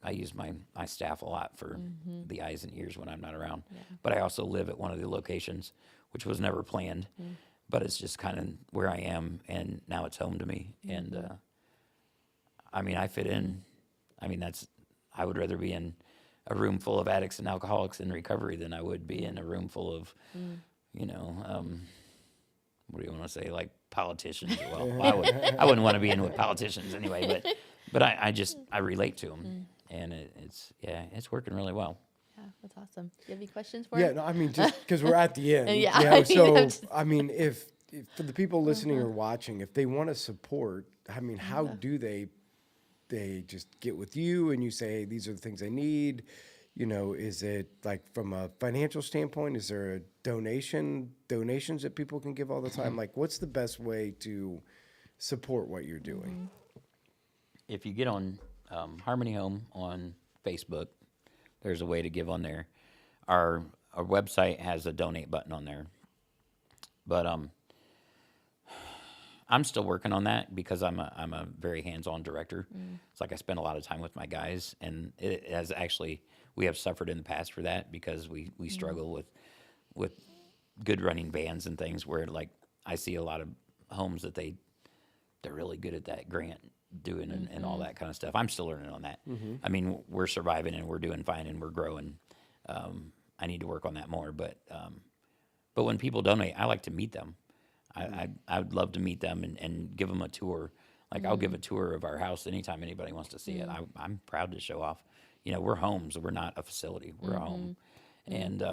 I use my staff a lot for the eyes and ears when I'm not around. But I also live at one of the locations, which was never planned, but it's just kind of where I am, and now it's home to me. And I mean, I fit in. I mean, I would rather be in a room full of addicts and alcoholics in recovery than I would be in a room full of, what do you want to say, like politicians? Well, I wouldn't want to be in with politicians anyway, but I relate to them, and it's working really well. Yeah, that's awesome. Do you have any questions for Yeah, him? no, I mean, just because we're at the end. Yeah, You know, so, I'm just- I mean, if for the people listening or watching, if they want to support, I mean, how do they just get with you and you say, hey, these are the things I need? Is it like from a financial standpoint? Is there a donations that people can give all the time? Like, what's the best way to support what you're doing? If you get on Harmony Home on Facebook, there's a way to give on there. Our website has a donate button on there, but I'm still working on that because I'm a very hands-on director. It's like I spend a lot of time with my guys, and it has actually, we have suffered in the past for that because we struggle with good running bands and things where like I see a lot of homes that they're really good at that grant doing and all that kind of stuff. I'm still learning on that. I mean, we're surviving and we're doing fine and we're growing. I need to work on that more, but But when people donate, I like to meet them. I would love to meet them and give them a tour. Like I'll give a tour of our house anytime anybody wants to see it. I'm proud to show off. We're homes. We're not a facility. We're a home. And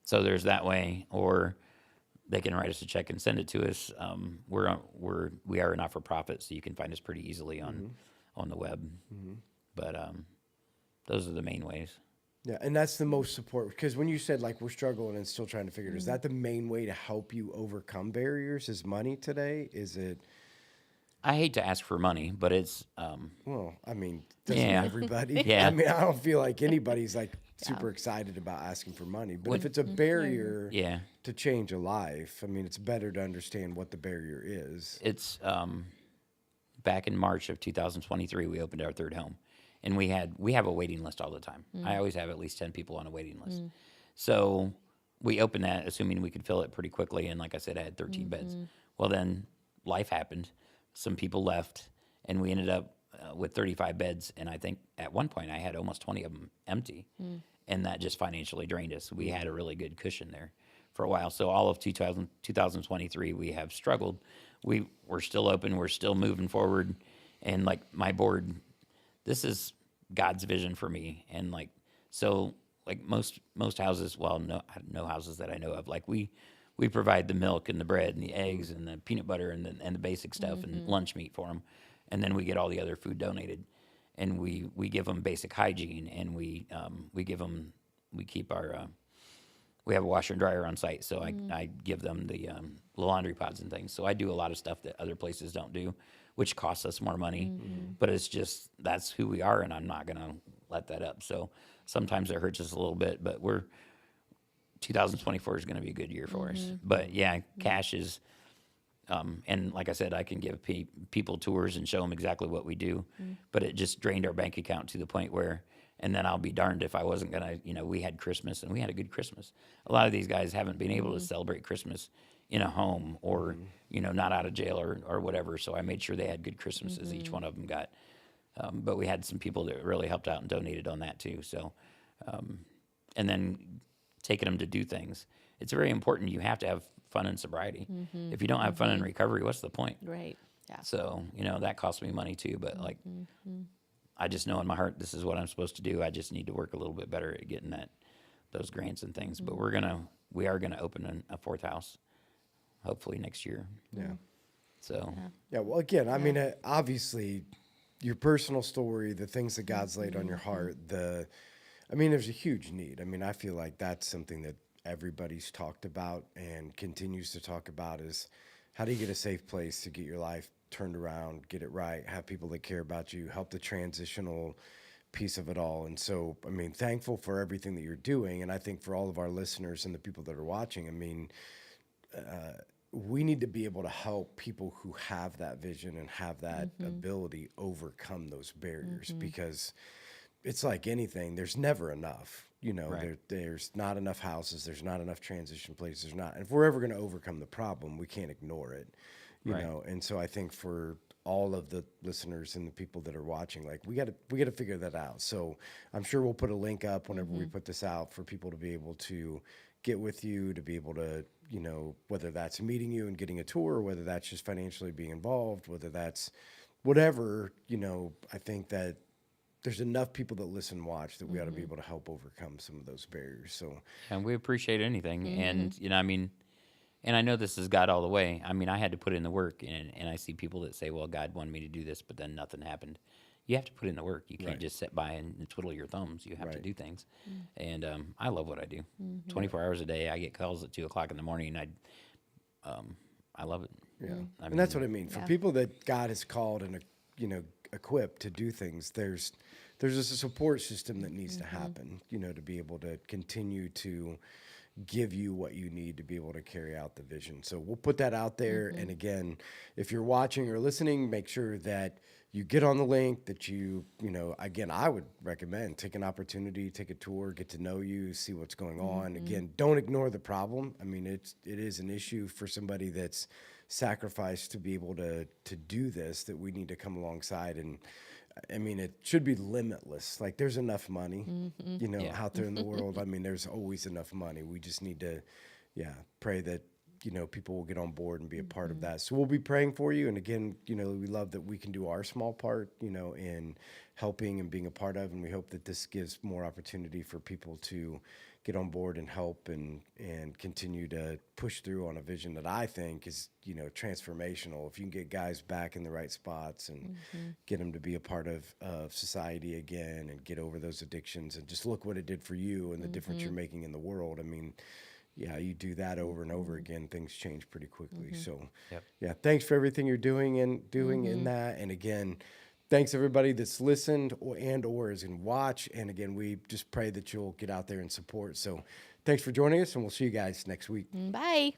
so there's that way. Or they can write us a check and send it to us. We are a not for profit, so you can find us pretty easily on the web. But those are the main ways. Yeah, and that's the most support, because when you said like we're struggling and still trying to figure it, is that the main way to help you overcome barriers? Is money today? Is it? I hate to ask for money, but it's Well, I mean, doesn't Yeah. everybody? Yeah. I mean, I don't feel like anybody's like super excited about asking for money. But if it's a barrier yeah. to change a life, I mean, it's better to understand what the barrier is. It's back in March of 2023, we opened our third home, and we have a waiting list all the time. I always have at least 10 people on a waiting list. So we opened that assuming we could fill it pretty quickly, and like I said, I had 13 beds. Well, then life happened. Some people left, and we ended up with 35 beds, and I think at one point I had almost 20 of them empty, and that just financially drained us. We had a really good cushion there for a while. So all of 2023, we have struggled. We're still open. We're still moving forward. And like my board, this is God's vision for me. And like, so like most houses, well, no houses that I know of, like we provide the milk and the bread and the eggs and the peanut butter and the basic stuff and lunch meat for them. And then we get all the other food donated, and we give them basic hygiene, and we keep our, we have a washer and dryer on site, so I give them the laundry pods and things. So I do a lot of stuff that other places don't do, which costs us more money. But it's just, that's who we are, and I'm not going to let that up. So sometimes it hurts us a little bit, but 2024 is going to be a good year for us. But yeah, cash is, and like I said, I can give people tours and show them exactly what we do, but it just drained our bank account to the point where, and then I'll be darned if I wasn't going to, we had Christmas and we had a good Christmas. A lot of these guys haven't been able to celebrate Christmas in a home or, not out of jail or whatever. So I made sure they had good Christmases. Each one of them got, but we had some people that really helped out and donated on that too. So, and then taking them to do things. It's very important. You have to have fun and sobriety. If you don't have fun in recovery, what's the point? Right. Yeah. So, that costs me money too, but like, I just know in my heart, this is what I'm supposed to do. I just need to work a little bit better at getting those grants and things, but we are going to open a fourth house hopefully next year. Yeah. So, Yeah. Well, again, I mean, obviously your personal story, the things that God's laid on your heart, there's a huge need. I mean, I feel like that's something that everybody's talked about and continues to talk about is how do you get a safe place to get your life turned around, get it right, have people that care about you, help the transitional piece of it all. And so, thankful for everything that you're doing. And I think for all of our listeners and the people that are watching, we need to be able to help people who have that vision and have that ability overcome those barriers, because it's like anything, there's never enough. Right. There's not enough houses, there's not enough transition places, and if we're ever going to overcome the problem, we can't ignore it, Right. And so I think for all of the listeners and the people that are watching, like we got to figure that out. So I'm sure we'll put a link up whenever we put this out for people to be able to get with you, to be able to, whether that's meeting you and getting a tour, or whether that's just financially being involved, whether that's whatever, I think that there's enough people that listen and watch that we ought to be able to help overcome some of those barriers. So, and we appreciate anything. And, and I know this is God all the way. I had to put in the work, and I see people that say, well, God wanted me to do this, but then nothing happened. You have to put in the work. You can't Right. just sit by and twiddle your thumbs. You have to Right. do things. And I love what I do. 24 hours a day. I get calls at 2 o'clock in the morning. I love it. yeah. And that's what I mean. For people that God has called and, equipped to do things, there's a support system that needs to happen, to be able to continue to give you what you need to be able to carry out the vision. So we'll put that out there. And again, if you're watching or listening, make sure that you get on the link, that again, I would recommend take an opportunity, take a tour, get to know you, see what's going on. Again, don't ignore the problem. It is an issue for somebody that's sacrificed to be able to do this, that we need to come alongside. And it should be limitless. Like there's enough money, out there in the world. There's always enough money. We just need to pray that, people will get on board and be a part of that. So we'll be praying for you. And again, we love that we can do our small part, in helping and being a part of. And we hope that this gives more opportunity for people to get on board and help and continue to push through on a vision that I think is, transformational. If you can get guys back in the right spots and get them to be a part of society again and get over those addictions and just look what it did for you and the difference you're making in the world. I mean, you do that over and over again, things change pretty quickly. So, thanks for everything you're doing in that. And again, thanks everybody that's listened or is in watch. And again, we just pray that you'll get out there and support. So thanks for joining us, and we'll see you guys next week. Bye.